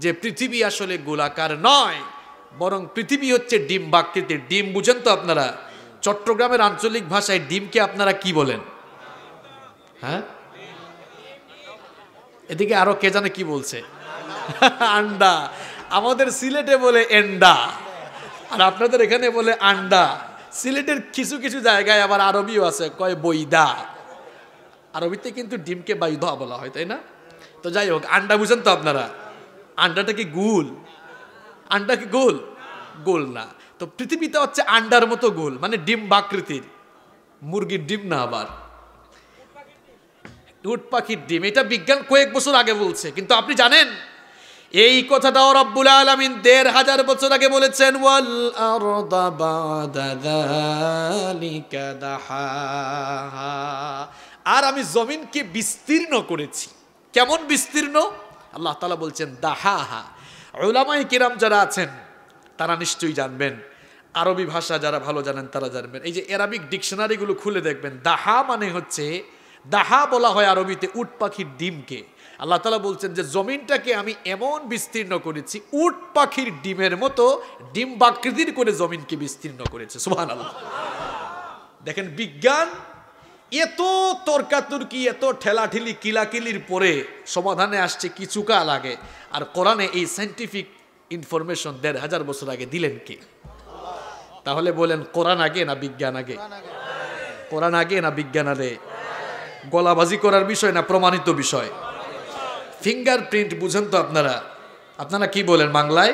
যে পৃথিবী আসলে গোলাকার নয়, বরং পৃথিবী হচ্ছে ডিম্বাকৃতির। ডিম বুঝেন তো আপনারা? চট্টগ্রামের আঞ্চলিক ভাষায় ডিমকে আপনারা কি বলেন? হ্যাঁ, এদিকে আরো কে জানে কি বলছে? আন্ডা। আমাদের সিলেটে বলে এন্ডা, আর আপনাদের এখানে বলে আন্ডা। সিলেটের কিছু কিছু জায়গায় আবার আরবিও আছে, কয় বৈদা। আরবিতে কিন্তু ডিমকে বাইদা বলা হয়, তাই না? তো যাই হোক, আন্ডা বুঝেন তো আপনারা? আন্ডাটা কি গোল? আন্ডা কি গোল? গোল না। তো পৃথিবীতে হচ্ছে আন্ডার মতো গোল, মানে ডিম বাকৃতির। মুরগির ডিম না, আবার উট পাখির ডিম। এটা বিজ্ঞান কয়েক বছর আগে বলছে, কিন্তু আপনি জানেন এই কথাটাও রব্বুল আলামিন ১৫০০ বছর আগে বলেছেন, ওয়াল আরদা বাদা যালিকা দাহাহা। আর আমি জমিনকে বিস্তীর্ণ করেছি। কেমন বিস্তীর্ণ? আল্লাহ তাআলা বলছেন দাহাহা। উলামায়ে কিরাম যারা আছেন তারা নিশ্চয়ই জানবেন, আরবি ভাষা যারা ভালো জানেন তারা জানবেন। এই যে অ্যারাবিক ডিকশনারিগুলো খুলে দেখবেন, দাহা মানে হচ্ছে, দাহা বলা হয় আরবিতে উট পাখির ডিমকে। আল্লাহ তাআলা বলছেন যে জমিনটাকে আমি এমন বিস্তীর্ণ করেছি, উট পাখির ডিমের মতো ডিম বাকৃতির করে জমিনকে বিস্তীর্ণ করেছে। সুবহানাল্লাহ। দেখেন বিজ্ঞান এত তর্কাতর্কি, এত ঠেলাঠেলি, কিলাকিলির পরে সমাধানে আসছে কিছু কাল আগে। আর কোরআনে এই সায়েন্টিফিক ইনফরমেশন ১৫০০ বছর আগে দিলেন কে? তাহলে বলেন কোরআন আগে না বিজ্ঞান আগে? কোরআন আগে না বিজ্ঞান আগে? গলাবাজি করার বিষয় না প্রমাণিত বিষয়? ফিঙ্গারপ্রিন্ট বুঝেন তো আপনারা? আপনারা কি বলেন বাংলায়?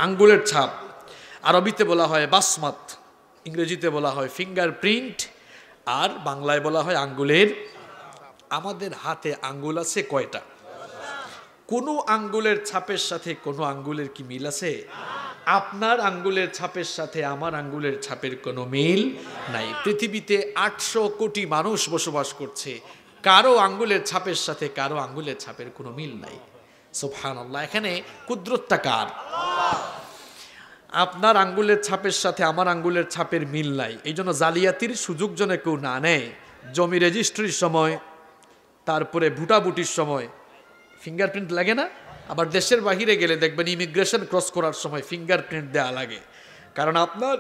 আঙ্গুলের ছাপ। আরবিতে বলা হয় বাসমাত, ইংরেজিতে বলা হয় ফিঙ্গারপ্রিন্ট, আর বাংলায় বলা হয় আঙ্গুলের। আমাদের হাতে আঙ্গুল আছে কয়টা? কোনো আঙ্গুলের ছাপের সাথে কোনো আঙ্গুলের কি মিল আছে? আপনার আঙ্গুলের ছাপের সাথে আমার আঙ্গুলের ছাপের কোনো মিল নাই। পৃথিবীতে ৮০০ কোটি মানুষ বসবাস করছে, কারো আঙ্গুলের ছাপের সাথে কারো আঙ্গুলের ছাপের কোনো মিল নাই। সুবহানাল্লাহ। এখানে কুদরতটা কার? আপনার আঙ্গুলের ছাপের সাথে আমার আঙ্গুলের ছাপের মিল নাই, এই জন্য জালিয়াতির সুযোগ যেন কেউ না নেয়। জমি রেজিস্ট্রির সময়, তারপরে ভুটাভুটির সময় ফিঙ্গারপ্রিন্ট লাগে না? আবার দেশের বাহিরে গেলে দেখবেন ইমিগ্রেশন ক্রস করার সময় ফিঙ্গারপ্রিন্ট দেওয়া লাগে, কারণ আপনার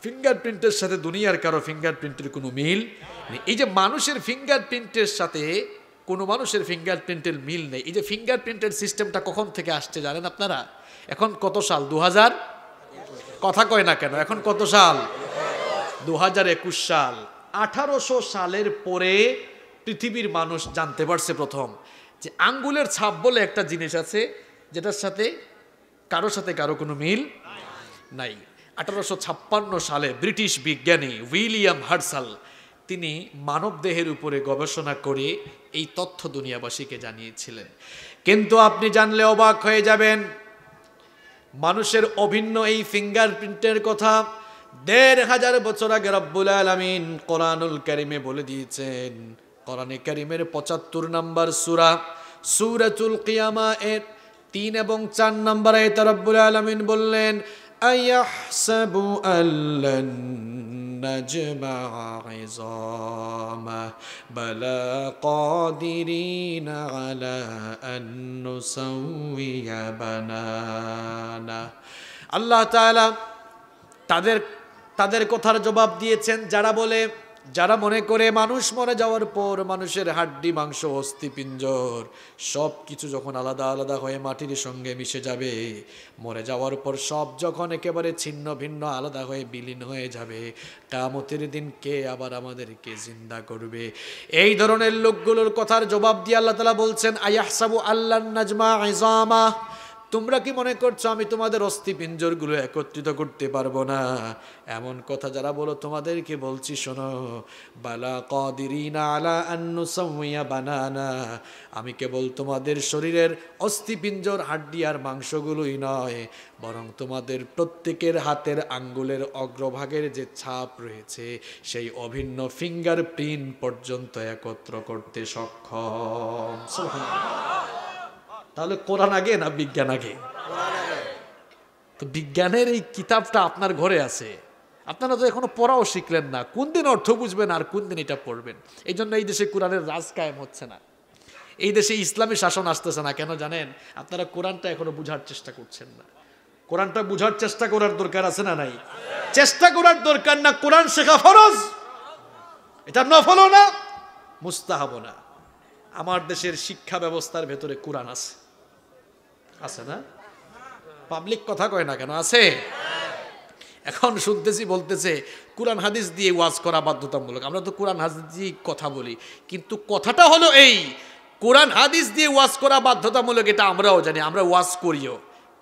ফিঙ্গারপ্রিন্টের সাথে দুনিয়ার কারো ফিঙ্গারপ্রিন্টের কোনো মিল নেই। এই যে মানুষের ফিঙ্গারপ্রিন্টের সাথে কোনো মানুষের ফিঙ্গারপ্রিন্টের মিল নেই, এই যে ফিঙ্গারপ্রিন্টের সিস্টেমটা কখন থেকে আসছে জানেন আপনারা? এখন কত সাল? ২০০০? কথা কয় না কেন? এখন কত সাল? ২০২১ সাল। ১৮০০ সালের পরে পৃথিবীর মানুষ জানতে পারছে প্রথম যে আঙ্গুলের ছাপ বলে একটা জিনিস আছে, যেটার সাথে কারোর সাথে কারো কোনো মিল নাই। ১৮৫৬ সালে ব্রিটিশ বিজ্ঞানী উইলিয়াম হার্সাল তিনি মানবদেহের উপরে গবেষণা করে এই তথ্য দুনিয়াবাসীকে জানিয়েছিলেন। কিন্তু আপনি জানলে অবাক হয়ে যাবেন, মানুষের অভিন্ন এই ফিঙ্গারপ্রিন্টের কথা ১৫০০ বছর আগে রব্বুল আলামিন কোরআনুল কারীমে বলে দিয়েছেন। কোরআনে কারীমের ৭৫ নম্বর সূরা সূরাতুল কিয়ামা এর ৩ এবং ৪ নম্বর আয়াতে রব্বুল আলামিন বললেন, আয়াহসাবু আল্লান নাজমা'a 'ইযামা বালা কাদিরিনা আলা আন নুসাউইয়া বানানা। আল্লাহ তাআলা তাদের কথার জবাব দিয়েছেন যারা বলে যারা মনে করে মানুষ মরে যাওয়ার পর মানুষের হাড্ডি মাংস অস্থিপিঞ্জর সব কিছু যখন আলাদা আলাদা হয়ে মাটির সঙ্গে মিশে যাবে, মরে যাওয়ার পর সব যখন একেবারে ছিন্ন ভিন্ন আলাদা হয়ে বিলীন হয়ে যাবে, কিয়ামতের দিন কে আবার আমাদেরকে জিন্দা করবে? এই ধরনের লোকগুলোর কথার জবাব দিয়ে আল্লাহ তাআলা বলছেন, আয়াহসাবু আল্লান নাজমা ইজামা, তোমরা কি মনে করছো আমি তোমাদের অস্থিপিঞ্জরগুলো একত্রিত করতে পারবো না? এমন কথা যারা বলো তোমাদেরকে বলছি শোনো, বালা কাদিরিনা আলা আন নুসাউইয়া বানানা, আমি কেবল তোমাদের শরীরের অস্থিপিঞ্জর হাড্ডি আর মাংসগুলোই নয়, বরং তোমাদের প্রত্যেকের হাতের আঙ্গুলের অগ্রভাগের যে ছাপ রয়েছে সেই অভিন্ন ফিঙ্গার প্রিন্ট পর্যন্ত একত্র করতে সক্ষম। সুবহানাল্লাহ। তাহলে কোরআন আগে না বিজ্ঞান আগে? তো বিজ্ঞানের এই কিতাবটা আপনার ঘরে আছে, আপনারা তো এখনো পড়াও শিখলেন না, কোন দিন অর্থ বুঝবেন আর কোন দিন এটা পড়বেন? এই জন্য এই দেশে কোরআনের রাজ কায়েম হচ্ছে না, এই দেশে ইসলামী শাসন আসতেছে না। কেন জানেন? আপনারা কোরআনটা এখনো বুঝার চেষ্টা করছেন না। কোরআনটা বুঝার চেষ্টা করার দরকার আছে না নাই? চেষ্টা করার দরকার না, কোরআন শেখা ফরজ, এটা নফলও না মুস্তাহাবও না। আমার দেশের শিক্ষা ব্যবস্থার ভেতরে কোরআন আছে, আছে না? পাবলিক কথা কয় না কেন? আছে। এখন শুনতেছি বলতেছে কোরআন হাদিস দিয়ে ওয়াজ করা বাধ্যতামূলক। আমরা তো কোরআন হাদিস দিয়ে কথা বলি, কিন্তু কথাটা হলো এই, কোরআন হাদিস দিয়ে ওয়াজ করা বাধ্যতামূলক এটা আমরাও জানি, আমরা ওয়াজ করিও।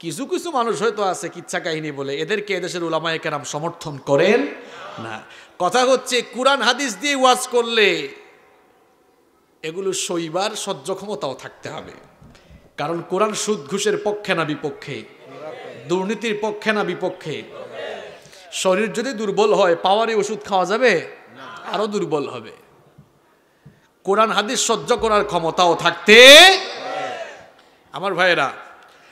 কিছু কিছু মানুষ হয়তো আছে কিচ্ছা কাহিনী বলে, এদেরকে এদেশের উলামায়ে কেরাম সমর্থন করেন না। কথা হচ্ছে কোরআন হাদিস দিয়ে ওয়াজ করলে এগুলো সইবার সহ্য ক্ষমতাও থাকতে হবে। কারণ কোরআন সুদ ঘুষের পক্ষে না বিপক্ষে? দুর্নীতির পক্ষে না বিপক্ষে? শরীর যদি দুর্বল হয় পাওয়ারে ওষুধ খাওয়া যাবে? আরো দুর্বল হবে। কোরআন হাদিস সহ্য করার ক্ষমতাও থাকতে। আমার ভাইয়েরা,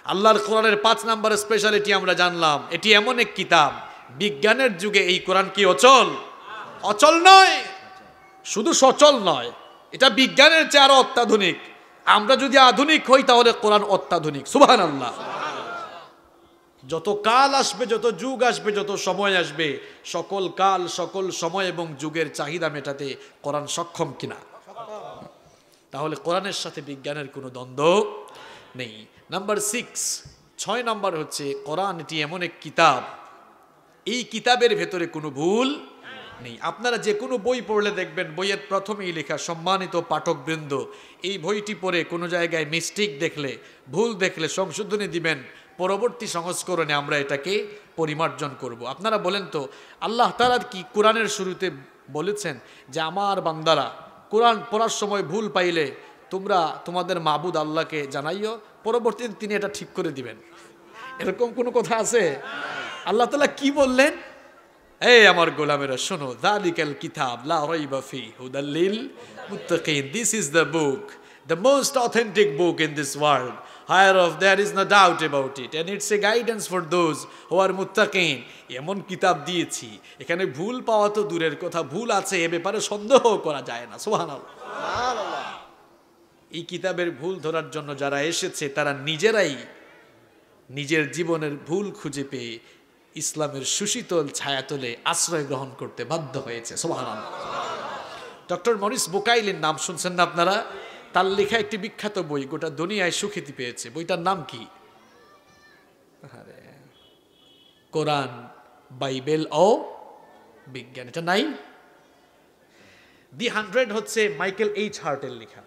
আল্লাহর কোরআনের 5 নম্বর স্পেশালিটি আমরা জানলাম, এটি এমন এক কিতাব, বিজ্ঞানের যুগে এই কোরআন কি অচল? অচল নয়, শুধু সচল নয়, এটা বিজ্ঞানের চেয়ে আরো অত্যাধুনিক। আমরা যদি আধুনিক হই তাহলে কোরআন অত্যাধুনিক। সুবহানাল্লাহ। যত কাল আসবে, যত যুগ আসবে, যত সময় আসবে, সকল কাল সকল সময় এবং যুগের চাহিদা মেটাতে কোরআন সক্ষম কিনা? তাহলে কোরআনের সাথে বিজ্ঞানের কোনো দ্বন্দ্ব নেই। নাম্বার 6 নম্বর হচ্ছে কোরআন এটি এমন এক কিতাব, এই কিতাবের ভেতরে কোনো ভুল নেই। আপনারা যে কোনো বই পড়লে দেখবেন বইয়ের প্রথমেই লেখা, সম্মানিত পাঠকবৃন্দ, এই বইটি পড়ে কোনো জায়গায় মিস্টেক দেখলে, ভুল দেখলে সংশোধনী দিবেন, পরবর্তী সংস্করণে আমরা এটাকে পরিমার্জন করব। আপনারা বলেন তো, আল্লাহ তাআলা কি কোরআনের শুরুতে বলেছেন যে আমার বান্দারা কোরআন পড়ার সময় ভুল পাইলে তোমরা তোমাদের মাবুদ আল্লাহকে জানাইও, পরবর্তীতে তিনি এটা ঠিক করে দিবেন? এরকম কোনো কথা আছে? আল্লাহ তাআলা কি বললেন? এই আমার গোলামেরা শোনো, যালিকাল কিতাব লা রাইবা ফিহি হুদাল লিল মুত্তাকিন, this is the book, the most authentic book in this world, whereof there is no doubt about it, and it's a guidance for those who are muttaqin। এমন কিতাব দিয়েছি, এখানে ভুল পাওয়া তো দূরের কথা, ভুল আছে এ ব্যাপারে সন্দেহ করা যায় না। সুবহানাল্লাহ। এই কিতাবের ভুল ধরার জন্য যারা এসেছে তারা নিজেরাই নিজের জীবনের ভুল খুঁজে পেয়ে ইসলামের সুশীতল ছায়াতলে আশ্রয় গ্রহণ করতে বাধ্য হয়েছে। সুবহানাল্লাহ। ডক্টর মরিস বুকাইলির নাম শুনছেন না আপনারা? তার লেখা একটি বিখ্যাত বই গোটা দুনিয়ায় সুখ্যাতি পেয়েছে। বইটার নাম কি? কোরআন, বাইবেল ও বিজ্ঞান। এটা নাই? দি 100 হচ্ছে মাইকেল এইচ হার্টের লেখা,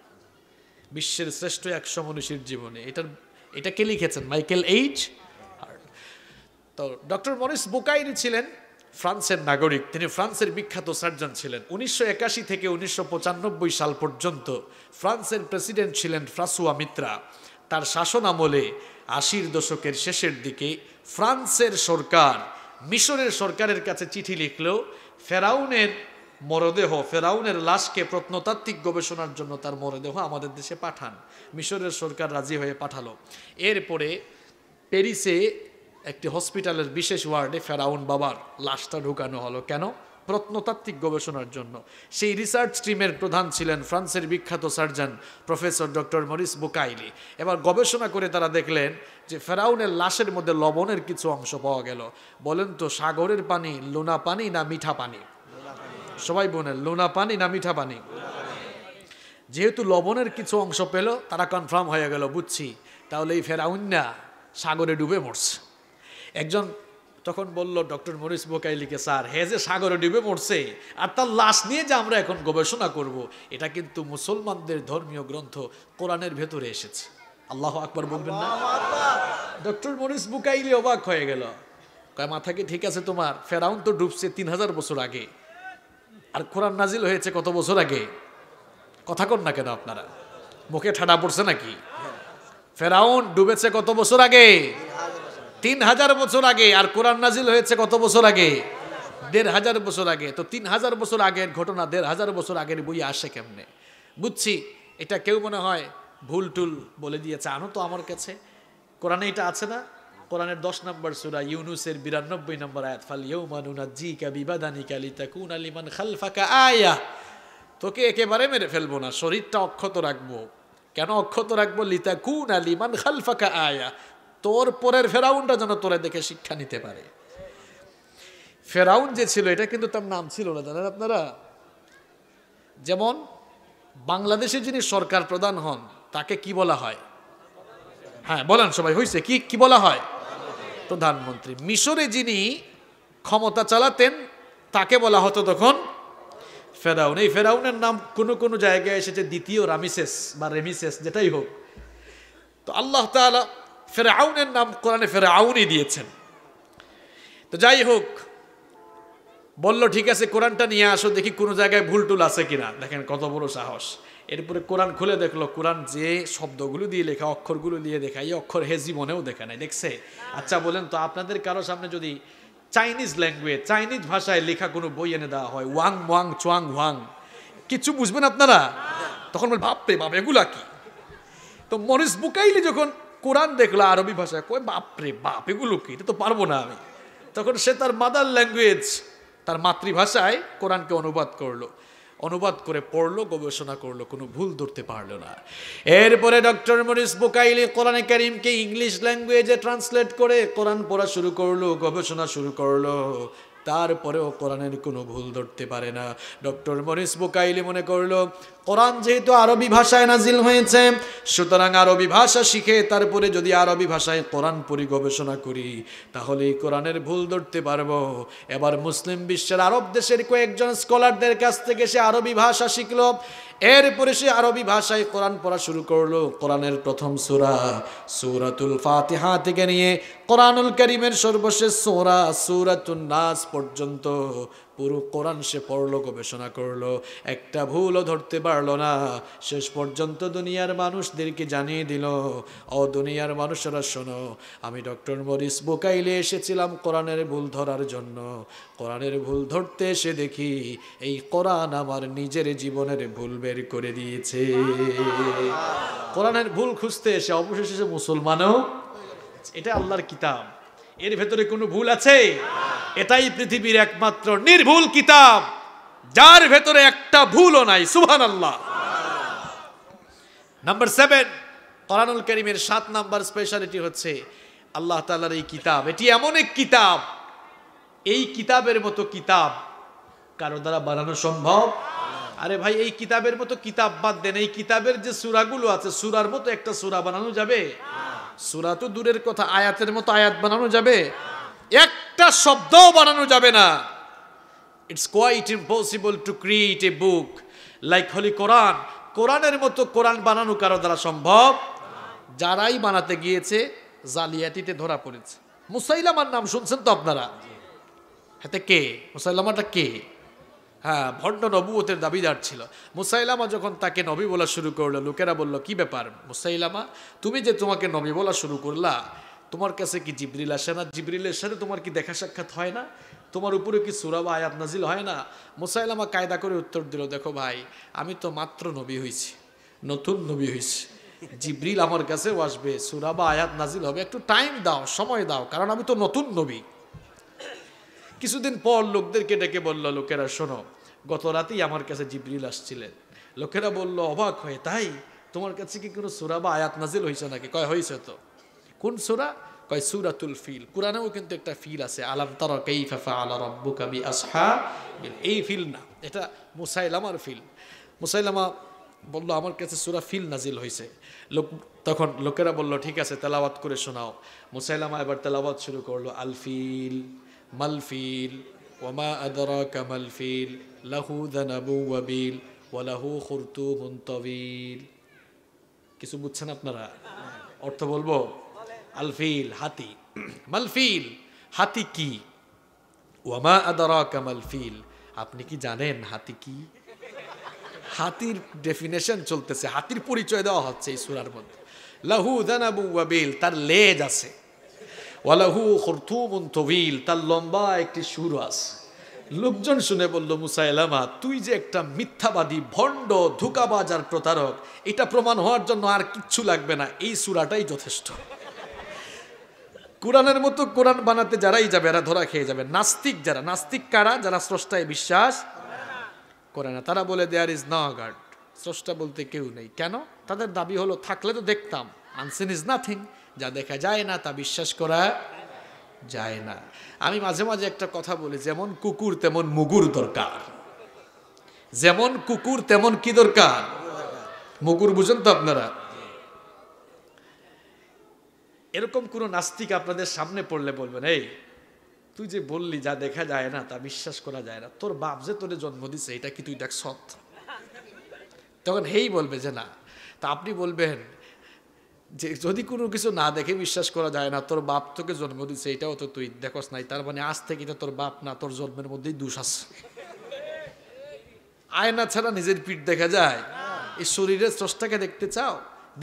বিশ্বের শ্রেষ্ঠ 100 মনীষীর জীবনে। এটা কে লিখেছেন? Michael H heart. তো ডক্টর মরিস বুকাইলি ছিলেন ফ্রান্সের নাগরিক, তিনি ফ্রান্সের বিখ্যাত সার্জন ছিলেন। 1981 থেকে 1995 সাল পর্যন্ত ফ্রান্সের প্রেসিডেন্ট ছিলেন ফ্রাসুয়া মিত্রা। তার শাসন আমলে 80-র দশকের শেষের দিকে ফ্রান্সের সরকার মিশরের সরকারের কাছে চিঠি লিখলেও ফেরাউনের মরদেহ, ফেরাউনের লাশকে প্রত্নতাত্ত্বিক গবেষণার জন্য তার মরদেহ আমাদের দেশে পাঠান। মিশরের সরকার রাজি হয়ে পাঠালো। এরপরে প্যারিসে একটি হসপিটালের বিশেষ ওয়ার্ডে ফেরাউন বাবার লাশটা ঢুকানো হলো। কেন? প্রত্নতাত্ত্বিক গবেষণার জন্য। সেই রিসার্চ টিমের প্রধান ছিলেন ফ্রান্সের বিখ্যাত surgeon professor doctor Morris Bucaille. এবার গবেষণা করে তারা দেখলেন যে ফেরাউনের লাশের মধ্যে লবণের কিছু অংশ পাওয়া গেল। বলেন তো, সাগরের পানি লোনা পানি না মিঠা পানি? সবাই বোনের লোনা পানি না মিঠা পানি? যেহেতু লবণের কিছু অংশ পেল, তারা কনফার্ম হয়ে গেল, বুঝছি তাহলে এই ফেরাউন না সাগরে ডুবে মরছে। একজন তখন বলল ডক্টর মরিস বুকাইলিকে, স্যার হে যে সাগরে ডুবে মরছে আর তার লাশ নিয়ে যে আমরা এখন গবেষণা করব, এটা কিন্তু মুসলমানদের ধর্মীয় গ্রন্থ কোরআনের ভেতরে এসেছে। আল্লাহু আকবার বলবেন না? ডক্টর মরিস বুকাইলি অবাক হয়ে গেল, কয় মাথা কি ঠিক আছে তোমার? ফেরাউন তো ডুবছে 3000 বছর আগে, আর কোরআন নাজিল হয়েছে কত বছর আগে? কথা কন না কেন আপনারা? মুখে ঠাডা পড়ছে নাকি? ফেরাউন ডুবেছে কত বছর আগে? 3000 বছর আগে। আর কোরআন নাজিল হয়েছে কত বছর আগে? 1500 বছর আগে। তো 3000 বছর আগের ঘটনা 1500 বছর আগের বই আসে কেমনে? বুঝছি এটা কেউ মনে হয় ভুল টুল বলে দিয়েছে, আনো তো আমার কাছে, কোরআনে এটা আছে না? কোরআনের 10 নম্বর সূরা ইউনূসের 92 নম্বর আয়াত, ফাল ইয়াউমা নুনাজ্জিকা বিবাদানিকা লিতাকুনা লিমান খালফাকা আয়া। তোকে একেবারে মেরে ফেলবো না, শরীরটা অক্ষত রাখবো। কেন অক্ষত রাখবো? লিতাকুনা লিমান খালফাকা আয়া, তোর পরের ফেরাউনটা যেন তোরে দেখে শিক্ষা নিতে পারে। ফেরাউন যে ছিল এটা কিন্তু তার নাম ছিল না, জানেন আপনারা? যেমন বাংলাদেশে যিনি সরকার প্রধান হন তাকে কি বলা হয়? হ্যাঁ বলেন সবাই, হয়েছে কি কি বলা হয়? প্রধানমন্ত্রী। মিশরে যিনি ক্ষমতা চালাতেন তাকে বলা হতো তখন ফেরাউন। এই ফেরাউনের নাম কোনো কোনো জায়গায় এসেছে দ্বিতীয় রামিসেস বা রেমিসেস, যেটাই হোক। তো আল্লাহ তাআলা ফেরাউনের নাম কোরআনে ফেরাউনই দিয়েছেন। তো যাই হোক, বলল ঠিক আছে কোরআনটা নিয়ে আসো, দেখি কোনো জায়গায় ভুল টুল আছে কিনা। দেখেন কত বড় সাহস। এরপরে কোরআন খুলে দেখলো, কোরআন যে শব্দগুলো দিয়ে লেখা, অক্ষরগুলো দিয়ে লেখা, এই অক্ষর হে জীবনেও দেখে নাই। দেখছে? আচ্ছা বলেন তো, আপনাদের কারো সামনে যদি চাইনিজ ল্যাঙ্গুয়েজ, চাইনিজ ভাষায় লেখা কোনো বই এনে দেওয়া হয়, ওয়াং ওয়াং চুয়াং ওয়াং, কিছু বুঝবেন আপনারা? তখন বল বাপরে বাপ এগুলা কি? তো মরিস বুকাইলি যখন কোরআন দেখলো আরবি ভাষায়, কই বাপরে বাপ এগুলো কি, এটা তো পারবো না আমি। তখন সে তার মাদার ল্যাঙ্গুয়েজ, তার মাতৃভাষায় কোরআনকে অনুবাদ করলো, অনুবাদ করে পড়লো, গবেষণা করলো, কোনো ভুল ধরতে পারলো না। এরপরে ডক্টর মরিস বুকাইলি কোরআনে কারীমকে ইংলিশ ল্যাঙ্গুয়েজে ট্রান্সলেট করে কোরআন পড়া শুরু করলো, গবেষণা শুরু করলো। তারপরেও কোরআনের কোনো ভুল ধরতে পারে না। ডক্টর মরিস বুকাইলি মনে করলো কোরআন যেহেতু আরবি ভাষায় নাজিল হয়েছে, সুতরাং আরবি ভাষা শিখে তারপরে যদি আরবি ভাষায় কোরআন পড়ি, গবেষণা করি, তাহলে এই কোরআনের ভুল ধরতে পারবো। এবার মুসলিম বিশ্বের আরব দেশের কয়েকজন স্কলারদের কাছ থেকে সে আরবি ভাষা শিখলো। এরপরে সে আরবি ভাষায় কোরআন পড়া শুরু করলো। কোরআনের প্রথম সূরা সূরাতুল ফাতিহা থেকে নিয়ে কোরআনুল কারীমের সর্বশেষ সূরা সূরাতুন নাস পর্যন্ত পুরো কোরআন সে পড়লো, গবেষণা করলো, একটা ভুলও ধরতে পারলো না। শেষ পর্যন্ত দুনিয়ার মানুষদেরকে জানিয়ে দিল, ও দুনিয়ার মানুষেরা শোনো, আমি ডক্টর মরিস বুকাইলি এসেছিলাম কোরআনের ভুল ধরার জন্য। কোরআনের ভুল ধরতে এসে দেখি এই কোরআন আমার নিজের জীবনের ভুল বের করে দিয়েছে। কোরআনের ভুল খুঁজতে এসে অবশেষে সে মুসলমানও। এটা আল্লাহর কিতাব, এর ভেতরে কোনো ভুল আছে? এটাই পৃথিবীর একমাত্র নির্ভুল কিতাব, যার ভেতরে একটা ভুলও নাই। সুবহানাল্লাহ। নাম্বার 7, কোরআনুল কারীমের 7 নাম্বার স্পেশালিটি হচ্ছে আল্লাহ তাআলার এই কিতাব। এটি এমন এক কিতাব, এই কিতাবের মতো কিতাব কারো দ্বারা বানানো সম্ভব? আরে ভাই, এই কিতাবের মতো কিতাব বাদ দেন, এই কিতাবের যে সূরাগুলো আছে, সূরার মতো একটা সূরা বানানো যাবে? সূরা তো দূরের কথা, আয়াতের মতো আয়াত বানানো যাবে? একটা শব্দও বানানো যাবে না। It's quite impossible to create a book like holy Quran. কোরআনের মতো কোরআন বানানো কারো দ্বারা সম্ভব? যারাই বানাতে গিয়েছে জালিয়াতিতে ধরা পড়েছে। মুসাইলামার নাম শুনছেন তো আপনারা? হাতে কে মুসাইলামাটা? কে? হ্যাঁ, ভণ্ড নবুয়তের দাবিদার ছিল। মুসাইলামা যখন তাকে নবী বলা শুরু করলো, লোকেরা বলল, কি ব্যাপার মুসাইলামা, তুমি যে তোমাকে নবী বলা শুরু করলা, তোমার কাছে কি জিবরিল আসে না? জিবরিলের সাথে তোমার কি দেখা সাক্ষাৎ হয় না? তোমার উপরে কি সূরা বা আয়াত নাজিল হয় না? মুসাইলামা কায়দা করে উত্তর দিল, দেখো ভাই, আমি তো মাত্র নবী হয়েছি, নতুন নবী হয়েছি, জিবরিল আমার কাছেও আসবে, সূরা বা আয়াত নাজিল হবে, একটু টাইম দাও, সময় দাও, কারণ আমি তো নতুন নবী। কিছুদিন পর লোকদেরকে ডেকে বলল, লোকেরা শোনো, গত রাতেই আমার কাছে জিবরিল আসছিলেন। লোকেরা বলল অবাক হয়ে, তাই তোমার কাছে কি কোনো সূরা বা আয়াত নাজিল হয়েছে নাকি? কয় হয়েছে তো। কোন সূরা? কয় সূরাতুল ফিল। কোরআনেও কিন্তু একটা ফিল আছে, আলাম তারা কাইফা ফাআলা রাব্বুকা বিআসহাবিল, এই ফিল না, এটা মুসাইলামার ফিল। মুসাইলামা বলল আমার কাছে সূরা ফিল নাজিল হয়েছে। তখন লোকেরা বলল ঠিক আছে তেলাওয়াত করে শোনাও। মুসাইলামা এবার তেলাওয়াত শুরু করলো, আল ফিল মাল ফিল ওয়ামা আদরাকা মাল ফিল লাহু যানাবু ওয়াবিল ওয়া লাহু খুরতুমুন তাওয়িল। কিছু বুঝছেন আপনারা? অর্থ বলবো, আলফিল হাতি, মালফিল হাতি কি, ওয়ামা আদরাকা মালফিল আপনি কি জানেন হাতি কি? হাতির ডেফিনেশন চলতেছে, হাতির পরিচয় দেওয়া হচ্ছে এই সূরার মধ্যে। লাহু যানাবু ওয়াবিল, তার লেজ আছে, ওয়া লাহু খুরতুমুন তাওয়িল, তার লম্বা একটি সুর আছে। লোকজন শুনে বলল মুসাইলামা তুই যে একটা মিথ্যাবাদী, ভণ্ড, ধোঁকাবাজ আর প্রতারক, এটা প্রমাণ হওয়ার জন্য আর কিচ্ছু লাগবে না, এই সূরাটাই যথেষ্ট। কোরআনের মতো কোরআন বানাতে যারাই যাবে এরা ধরা খেয়ে যাবে। নাস্তিক যারা, নাস্তিক কারা? যারা স্রষ্টায় বিশ্বাস করে না। তারা বলে দেয়ার ইজ নো গড, স্রষ্টা বলতে কেউ নেই। কেন? তাদের দাবি হলো থাকলে তো দেখতাম, আনসিন ইজ নাথিং, যা দেখা যায় না তা বিশ্বাস করা যায় না। আমি মাঝে মাঝে একটা কথা বলি, যেমন কুকুর তেমন মুগুর দরকার। যেমন কুকুর তেমন কি দরকার? মুগুর। বুঝেন তো আপনারা? এরকম কোন নাস্তিক আপনাদের সামনে পড়লে বলবেন এই তুই যে বললি যা দেখা যায় না তা বিশ্বাস করা যায় না, তোর বাপ যে তোরে জন্ম দিছে এটা কি তুই দেখ সৎ? তখন হেই বলবে যে না। তা আপনি বলবেন যে যদি কোনো কিছু না দেখে বিশ্বাস করা যায় না, তোর বাপ তোকে জন্ম দিছে এটাও তো তুই দেখস নাই, তার মানে আজ থেকে এটা তোর বাপ না, তোর জন্মের মধ্যেই দোষ আছে। আয়না ছাড়া নিজের পিঠ দেখা যায়? এই শরীরের স্রষ্টাকে দেখতে চাও?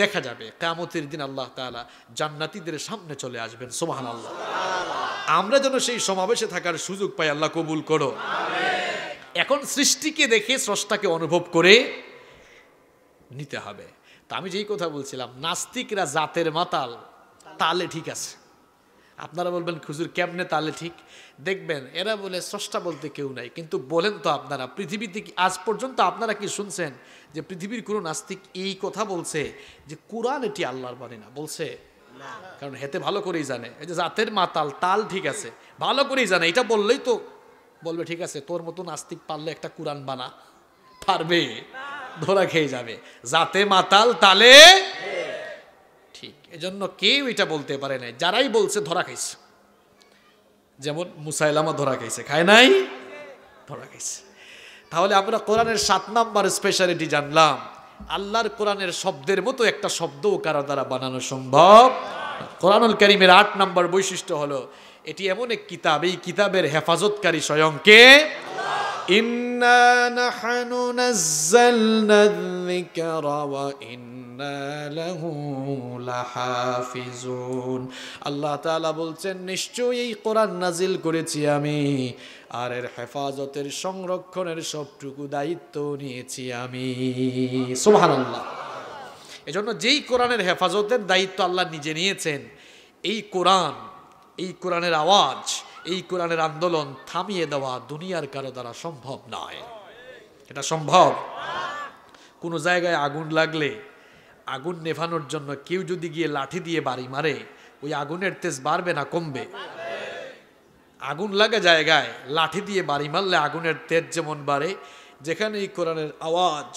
দেখা যাবে কিয়ামতের দিন আল্লাহ তাআলা জান্নাতীদের সামনে চলে আসবেন। সুবহানাল্লাহ। আমরা যেন সেই সমাবেশে থাকার সুযোগ পাই, আল্লাহ কবুল করো। এখন সৃষ্টিকে দেখে স্রষ্টাকে অনুভব করে নিতে হবে। তা আমি যেই কথা বলছিলাম, নাস্তিকরা জাতের মাতাল, তালে ঠিক আছে। আপনারা বলবেন হুজুর কেমনে তালে ঠিক? দেখবেন এরা বলে স্রষ্টা বলতে কেউ নাই, কিন্তু বলেন তো আপনারা পৃথিবীতে কি আজ পর্যন্ত আপনারা কি শুনছেন যে পৃথিবীর কোনো নাস্তিক এই কথা বলছে যে কোরআন এটি আল্লাহর বাণী না? বলছে? কারণ হেতে ভালো করেই জানে, এই যে জাতের মাতাল, তাল ঠিক আছে, ভালো করেই জানে। এটা বললেই তো বলবে ঠিক আছে, তোর মতো নাস্তিক পারলে একটা কোরআন বানা, পারবে? ধরা খেয়ে যাবে। জাতে মাতাল, তালে ঠিক। এজন্য কেউ এটা বলতে পারে নাই, যারাই বলছে ধরা খাইছে। যেমন মুসাইলামা ধরা খাইছে, খায় নাই? ধরা খাইছে। তাহলে আমরা কোরআনের 7 নাম্বার স্পেশালিটি জানলাম, আল্লাহর কোরআনের শব্দের মতো একটা শব্দও কারো দ্বারা বানানো সম্ভব। কোরআনুল কারীমের 8 নাম্বার বৈশিষ্ট্য হলো এটি এমন এক কিতাব, এই কিতাবের হেফাজতকারী স্বয়ং কে? ইন্না নাহনু নাযালনা যিকরা ওয়া ইন্না লাহু লাহাফিজুন। আল্লাহ তাআলা বলছেন নিশ্চয়ই এই কোরআন নাজিল করেছি আমি, আর এর হেফাজতের সংরক্ষণের সবটুকু দায়িত্ব নিয়েছি আমি। সুবহানাল্লাহ। এজন্য যেই কোরআনের হেফাজতের দায়িত্ব আল্লাহ নিজে নিয়েছেন, এই কোরআন, এই কোরআনের আওয়াজ, এই কোরআনের আন্দোলন থামিয়ে দেওয়া দুনিয়ার কারো দ্বারা সম্ভব নয়। এটা সম্ভব? কোনো জায়গায় আগুন লাগলে আগুন নেভানোর জন্য কেউ যদি গিয়ে লাঠি দিয়ে বাড়ি মারে, ওই আগুনের তেজ বাড়বে না কমবে? আগুন লাগা জায়গায় লাঠি দিয়ে বাড়ি মারলে আগুনের তেজ যেমন বাড়ে, যেখানে এই কোরআনের আওয়াজ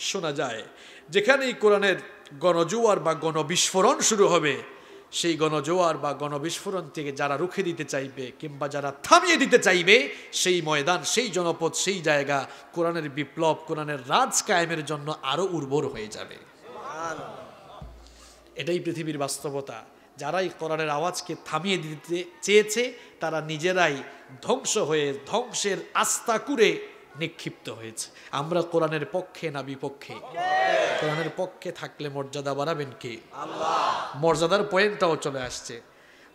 শোনা যায়, যেখানে এই কোরআনের গণজোয়ার বা গণবিস্ফোরণ শুরু হবে, সেই গণজোয়ার বা গণবিস্ফোরণ থেকে যারা রুখে দিতে চাইবে কিংবা যারা থামিয়ে দিতে চাইবে, সেই ময়দান, সেই জনপদ, সেই জায়গা কোরআনের বিপ্লব, কোরআনের রাজ কায়েমের জন্য আরো উর্বর হয়ে যাবে। এটাই পৃথিবীর বাস্তবতা। যারাই কোরআনের আওয়াজকে থামিয়ে দিতে চেয়েছে তারা নিজেরাই ধ্বংস হয়ে ধ্বংসের আস্থা কুরে নিক্ষিপ্ত হয়েছে। আমরা কোরআনের পক্ষে না বিপক্ষে? কোরআনের পক্ষে থাকলে মর্যাদা বাড়াবেন কে? আল্লাহ। মর্যাদার পয়েন্টটাও চলে আসছে।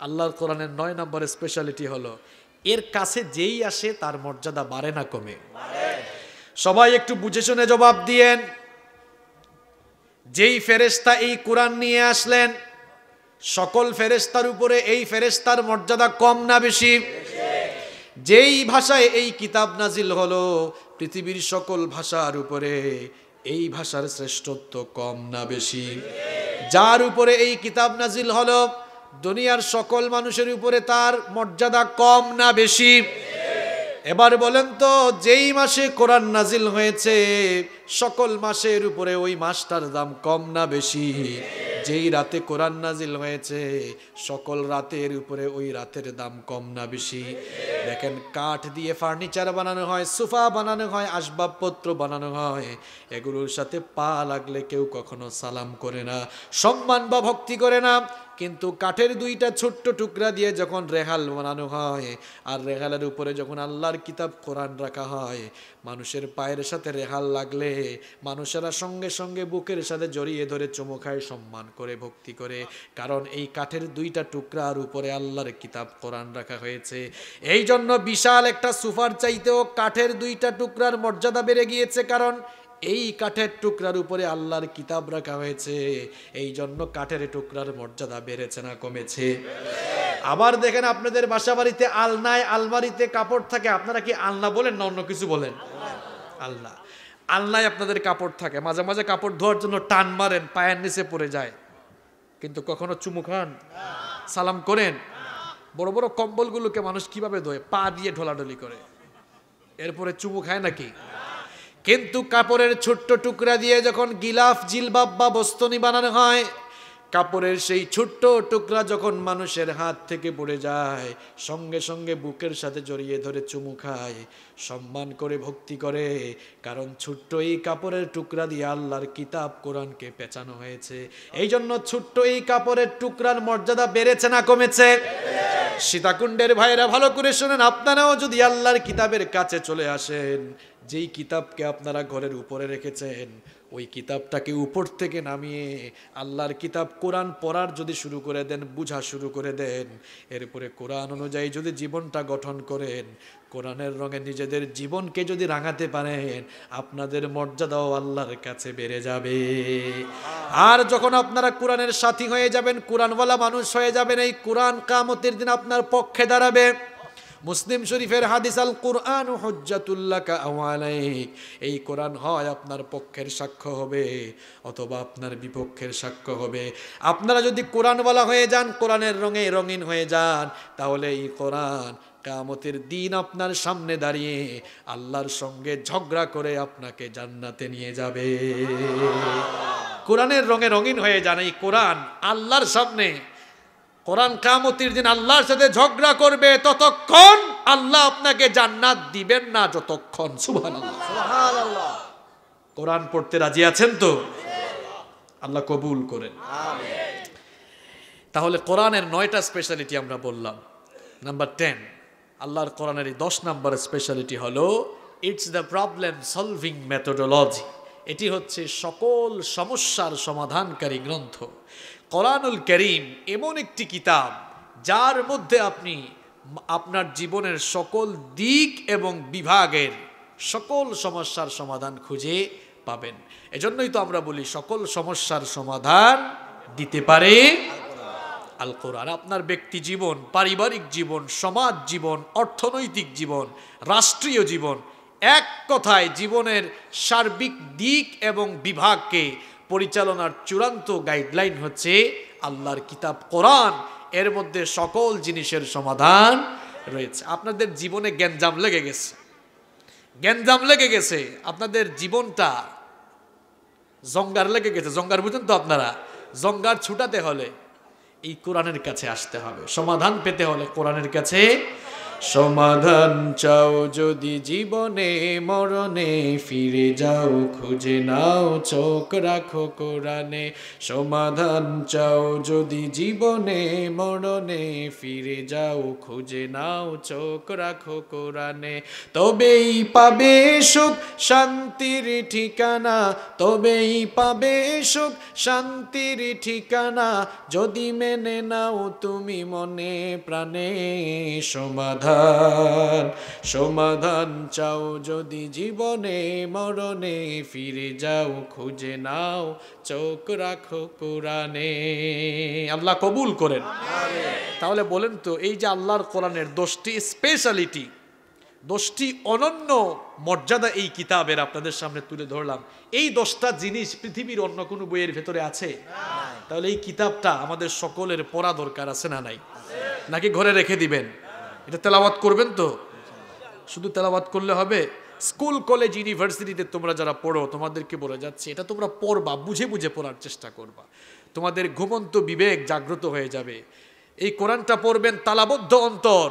আল্লাহর কোরআনের 9 নম্বরের স্পেশালিটি হলো এর কাছে যেই আসে তার মর্যাদা বাড়ে না কমে? সবাই একটু বুঝে শুনে জবাব দিয়েন। যেই ফেরেশতা এই কোরআন নিয়ে আসলেন, সকল ফেরেশতার উপরে এই ফেরেশতার মর্যাদা কম না বেশি? যেই ভাষায় এই কিতাব নাজিল হলো, পৃথিবীর সকল ভাষার উপরে এই ভাষার শ্রেষ্ঠত্ব কম না বেশি? যার উপরে এই কিতাব নাজিল হলো, দুনিয়ার সকল মানুষের উপরে তার মর্যাদা কম না বেশি? এবার বলেন তো, যেই মাসে কোরআন নাজিল হয়েছে সকল মাসের উপরে ওই মাসটার দাম কম না বেশি? যেই রাতে কোরআন নাজিল হয়েছে সকল রাতের উপরে ওই রাতের দাম কম না বেশি? দেখেন, কাঠ দিয়ে ফার্নিচার বানানো হয়, সোফা বানানো হয়, আসবাবপত্র বানানো হয়, এগুলোর সাথে পা লাগলে কেউ কখনো সালাম করে না, সম্মান বা ভক্তি করে না। কিন্তু কাঠের দুইটা ছোট্ট টুকরা দিয়ে যখন রেহাল বানানো হয়, আর রেহালের উপরে যখন আল্লাহর কিতাব কোরআন রাখা হয়, মানুষের পায়ের সাথে রেহাল লাগলে মানুষেরা সঙ্গে সঙ্গে বুকের সাথে জড়িয়ে ধরে চুমু খায়, সম্মান করে, ভক্তি করে। কারণ এই কাঠের দুইটা টুকরার উপরে আল্লাহর কিতাব কোরআন রাখা হয়েছে। এই জন্য বিশাল একটা সোফার চাইতেও কাঠের দুইটা টুকরার মর্যাদা বেড়ে গিয়েছে, কারণ এই কাঠের টুকরার উপরে আল্লাহর কিতাব রাখা হয়েছে। এই জন্য কাঠের টুকরার মর্যাদা বেড়েছে না কমেছে? আবার দেখেন, আপনাদের বাসা বাড়িতে আলনায় আলমারিতে কাপড় থাকে, আপনারা কি আলনা বলেন না অন্য কিছু বলেন? আলনা। আলনায় আপনাদের কাপড় থাকে, মাঝে মাঝে কাপড় ধোয়ার জন্য টান মারেন, পায়ের নিচে পড়ে যায়, কিন্তু কখনো চুমু খান, সালাম করেন? বড় বড় কম্বলগুলোকে মানুষ কিভাবে ধোয়? পা দিয়ে ঢোলাঢলি করে, এরপরে চুমু খায় নাকি? কিন্তু কাপড়ের ছোট্ট টুকরা দিয়ে যখন গিলাফ, জিলবাব বা বস্তনি বানানো হয়, কাপড়ের সেই ছোট্ট টুকরা যখন মানুষের হাত থেকে পড়ে যায়, সঙ্গে সঙ্গে বুকের সাথে জড়িয়ে ধরে চুমু খায়, সম্মান করে, ভক্তি করে। কারণ ছোট্ট এই কাপড়ের টুকরা দিয়ে আল্লাহর কিতাব কোরআনকে পেঁচানো হয়েছে। এই জন্য ছোট্ট এই কাপড়ের টুকরার মর্যাদা বেড়েছে না কমেছে? সীতাকুণ্ডের ভাইরা ভালো করে শোনেন, আপনারাও যদি আল্লাহর কিতাবের কাছে চলে আসেন, যেই কিতাবকে আপনারা ঘরের উপরে রেখেছেন, ওই কিতাবটাকে উপর থেকে নামিয়ে আল্লাহর কিতাব কোরআন পড়ার যদি শুরু করে দেন, বুঝা শুরু করে দেন, এরপরে কোরআন অনুযায়ী যদি জীবনটা গঠন করেন, কোরআনের রঙে নিজেদের জীবনকে যদি রাঙাতে পারেন, আপনাদের মর্যাদাও আল্লাহর কাছে বেড়ে যাবে। আর যখন আপনারা কোরআনের সাথী হয়ে যাবেন, কোরআনওয়ালা মানুষ হয়ে যাবেন, এই কোরআন কিয়ামতের দিন আপনার পক্ষে দাঁড়াবে। মুসলিম শরীফের হাদিস, আল কুরআন হুজ্জাতুল লাকা আও আলাইক। এই কোরআন হয় আপনার পক্ষের সাক্ষ্য হবে অথবা আপনার বিপক্ষের সাক্ষ্য হবে। আপনারা যদি কোরআনওয়ালা হয়ে যান, কোরআনের রঙে রঙিন হয়ে যান, তাহলে এই কোরআন কিয়ামতের দিন আপনার সামনে দাঁড়িয়ে আল্লাহর সঙ্গে ঝগড়া করে আপনাকে জান্নাতে নিয়ে যাবে। কোরআনের রঙে রঙিন হয়ে যান, এই কোরআন আল্লাহর সামনে, কোরআন কিয়ামতের দিন আল্লাহর সাথে ঝগড়া করবে, ততক্ষণ আল্লাহ আপনাকে জান্নাত দিবেন না যতক্ষণ। সুবহানাল্লাহ, সুবহানাল্লাহ। কোরআন পড়তে রাজি আছেন তো? আল্লাহ কবুল করেন, আমিন। তাহলে কোরআনের 9টা স্পেশালিটি আমরা বললাম। নাম্বার 10, আল্লাহর কোরআনের 10 নম্বর স্পেশালিটি হলো it's the problem solving methodology. এটি হচ্ছে সকল সমস্যার সমাধানকারী গ্রন্থ। কোরআনুল কারীম এমন একটি কিতাব যার মধ্যে আপনি আপনার জীবনের সকল দিক এবং বিভাগের সকল সমস্যার সমাধান খুঁজে পাবেন। এজন্যই তো আমরা বলি সকল সমস্যার সমাধান দিতে পারে আল কোরআন। আপনার ব্যক্তি জীবন, পারিবারিক জীবন, সমাজ জীবন, অর্থনৈতিক জীবন, রাষ্ট্রীয় জীবন, এক কথায় জীবনের সার্বিক দিক এবং বিভাগকে পরিচালনার চূড়ান্ত গাইডলাইন হচ্ছে আল্লাহর কিতাব কোরআন। এর মধ্যে সকল জিনিসের সমাধান রয়েছে। আপনাদের জীবনে গ্যাঞ্জাম লেগে গেছে, গ্যাঞ্জাম লেগে গেছে, আপনাদের জীবনটা জঙ্গার লেগে গেছে। জঙ্গার বুঝেন তো আপনারা? জঙ্গার ছুটাতে হলে এই কোরআনের কাছে আসতে হবে। সমাধান পেতে হলে কোরআনের কাছে। সমাধান চাও যদি জীবনে মরণে, ফিরে যাও খুঁজে নাও চোখ রাখো কোরআনে। সমাধান চাও যদি জীবনে মরণে, ফিরে যাও খুঁজে নাও চোখ রাখো কোরআনে। তবেই পাবে সুখ শান্তির ঠিকানা, তবেই পাবে সুখ শান্তির ঠিকানা, যদি মেনে নাও তুমি মনে প্রাণে। সমাধান চাও যদি জীবনে মরণে, ফিরে যাও খুঁজে নাও চোখ রাখো কোরআনে। আল্লাহ কবুল করেন, তাহলে বলেন তো, এই যে আল্লাহর কোরআনের 10টি স্পেশালিটি, 10টি অনন্য মর্যাদা এই কিতাবের আপনাদের সামনে তুলে ধরলাম, এই 10টা জিনিস পৃথিবীর অন্য কোনো বইয়ের ভেতরে আছে? তাহলে এই কিতাবটা আমাদের সকলের পড়া দরকার আছে না নাই? নাকি ঘরে রেখে দিবেন? এটা তেলাওয়াত করবেন তো? শুধু তেলাওয়াত করলে হবে? স্কুল কলেজ ইউনিভার্সিটিতে তোমরা যারা পড়ো তোমাদেরকে বলে যাচ্ছে এটা তোমরা পড়বা, বুঝে বুঝে পড়ার চেষ্টা করবা, তোমাদের ঘুমন্ত বিবেক জাগ্রত হয়ে যাবে। এই কোরআনটা পড়বেন, তালাবদ্ধ অন্তর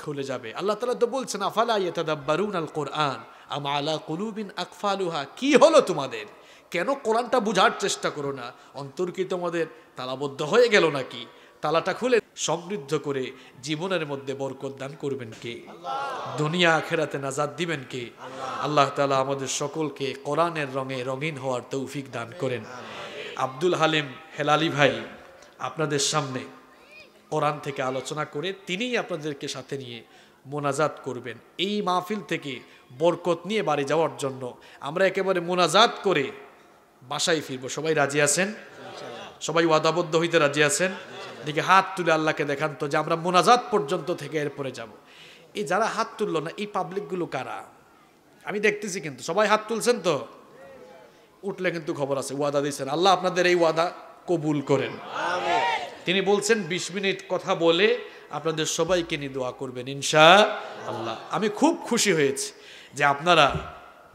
খুলে যাবে। আল্লাহ তাআলা তো বলছেন আফালা ইয়াতাদাব্বারুনাল কুরআন আম আলা কুলুবিন আকফালুহা। কি হলো তোমাদের, কেন কোরআনটা বুঝার চেষ্টা করো না? অন্তর কি তোমাদের তালাবদ্ধ হয়ে গেল নাকি? তালাটা খুলে সমৃদ্ধ করে জীবনের মধ্যে বরকত দান করবেন কে? দুনিয়া আখিরাতে নাজাত দিবেন কে? আল্লাহ তাআলা আমাদের সকলকে কোরআনের রঙে রঙিন হওয়ার তৌফিক দান করেন। আব্দুল হালিম হেলালি ভাই আপনাদের সামনে কোরআন থেকে আলোচনা করে তিনিই আপনাদেরকে সাথে নিয়ে মোনাজাত করবেন। এই মাহফিল থেকে বরকত নিয়ে বাড়ি যাওয়ার জন্য আমরা একেবারে মোনাজাত করে বাসায় ফিরবো। সবাই রাজি আছেন? সবাই ওয়াদাবদ্ধ হইতে রাজি আছেন? দেখে হাত তুলে আল্লাহকে দেখান তো যে আমরা মোনাজাত পর্যন্ত থেকে এরপরে যাব। এই যারা হাত তুললো না এই পাবলিকগুলো কারা? আমি দেখতেছি কিন্তু সবাই হাত তুলছেন তো, উঠলে কিন্তু খবর আছে, ওয়াদা দিয়েছেন। আল্লাহ আপনাদের এই ওয়াদা কবুল করেন। তিনি বলছেন 20 মিনিট কথা বলে আপনাদের সবাইকে নিয়ে দোয়া করবেন ইনশাআল্লাহ। আমি খুব খুশি হয়েছি যে আপনারা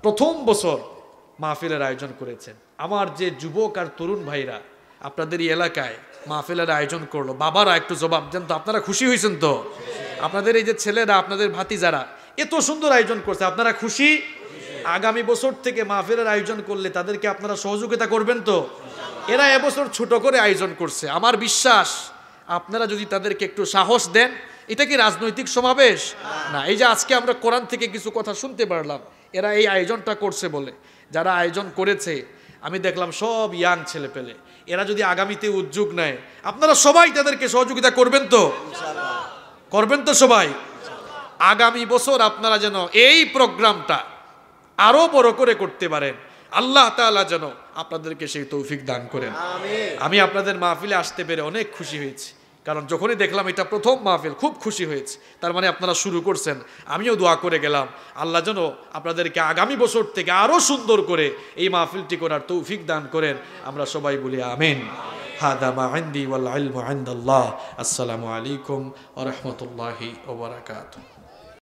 প্রথম বছর মাহফিলের আয়োজন করেছেন। আমার যে যুবক আর তরুণ ভাইরা আপনাদের এই এলাকায় মাহফিলের আয়োজন করলো, বাবারা একটু জবাব দেন তো, আপনারা খুশি হয়েছেন তো? আপনাদের এই যে ছেলেরা, আপনাদের ভাতিজারা এত সুন্দর আয়োজন করছে, আপনারা খুশি? আগামী বছর থেকে মাহফিলের আয়োজন করলে তাদেরকে আপনারা সহযোগিতা করবেন তো? এরা এবছর ছোট করে আয়োজন করছে, আমার বিশ্বাস আপনারা যদি তাদেরকে একটু সাহস দেন, এটা কি রাজনৈতিক সমাবেশ না। এই যে আজকে আমরা কোরআন থেকে কিছু কথা শুনতে পারলাম, এরা এই আয়োজনটা করছে বলে। যারা আয়োজন করেছে আমি দেখলাম সব ইয়াং ছেলে পেলে, এরা যদি আগামীতে উদ্যোগ নেয় আপনারা সবাই তাদেরকে সহযোগিতা করবেন তো? করবেন তো সবাই? আগামী বছর আপনারা যেন এই প্রোগ্রামটা আরো বড় করে করতে পারেন, আল্লাহ তাআলা যেন আপনাদেরকে সেই তৌফিক দান করেন। আমি আপনাদের মাহফিলে আসতে পেরে অনেক খুশি হয়েছি, কারণ যখনই দেখলাম এটা প্রথম মাহফিল খুব খুশি হয়েছে। তার মানে আপনারা শুরু করছেন, আমিও দোয়া করে গেলাম আল্লাহ যেন আপনাদেরকে আগামী বছর থেকে আরো সুন্দর করে এই মাহফিলটি করার তৌফিক দান করেন। আমরা সবাই বলি আমিন। হাদা মা ইনদি ওয়াল ইলমু ইনদাল্লাহ। আসসালামু আলাইকুম ওয়া রাহমাতুল্লাহি ওয়া বারাকাতুহু।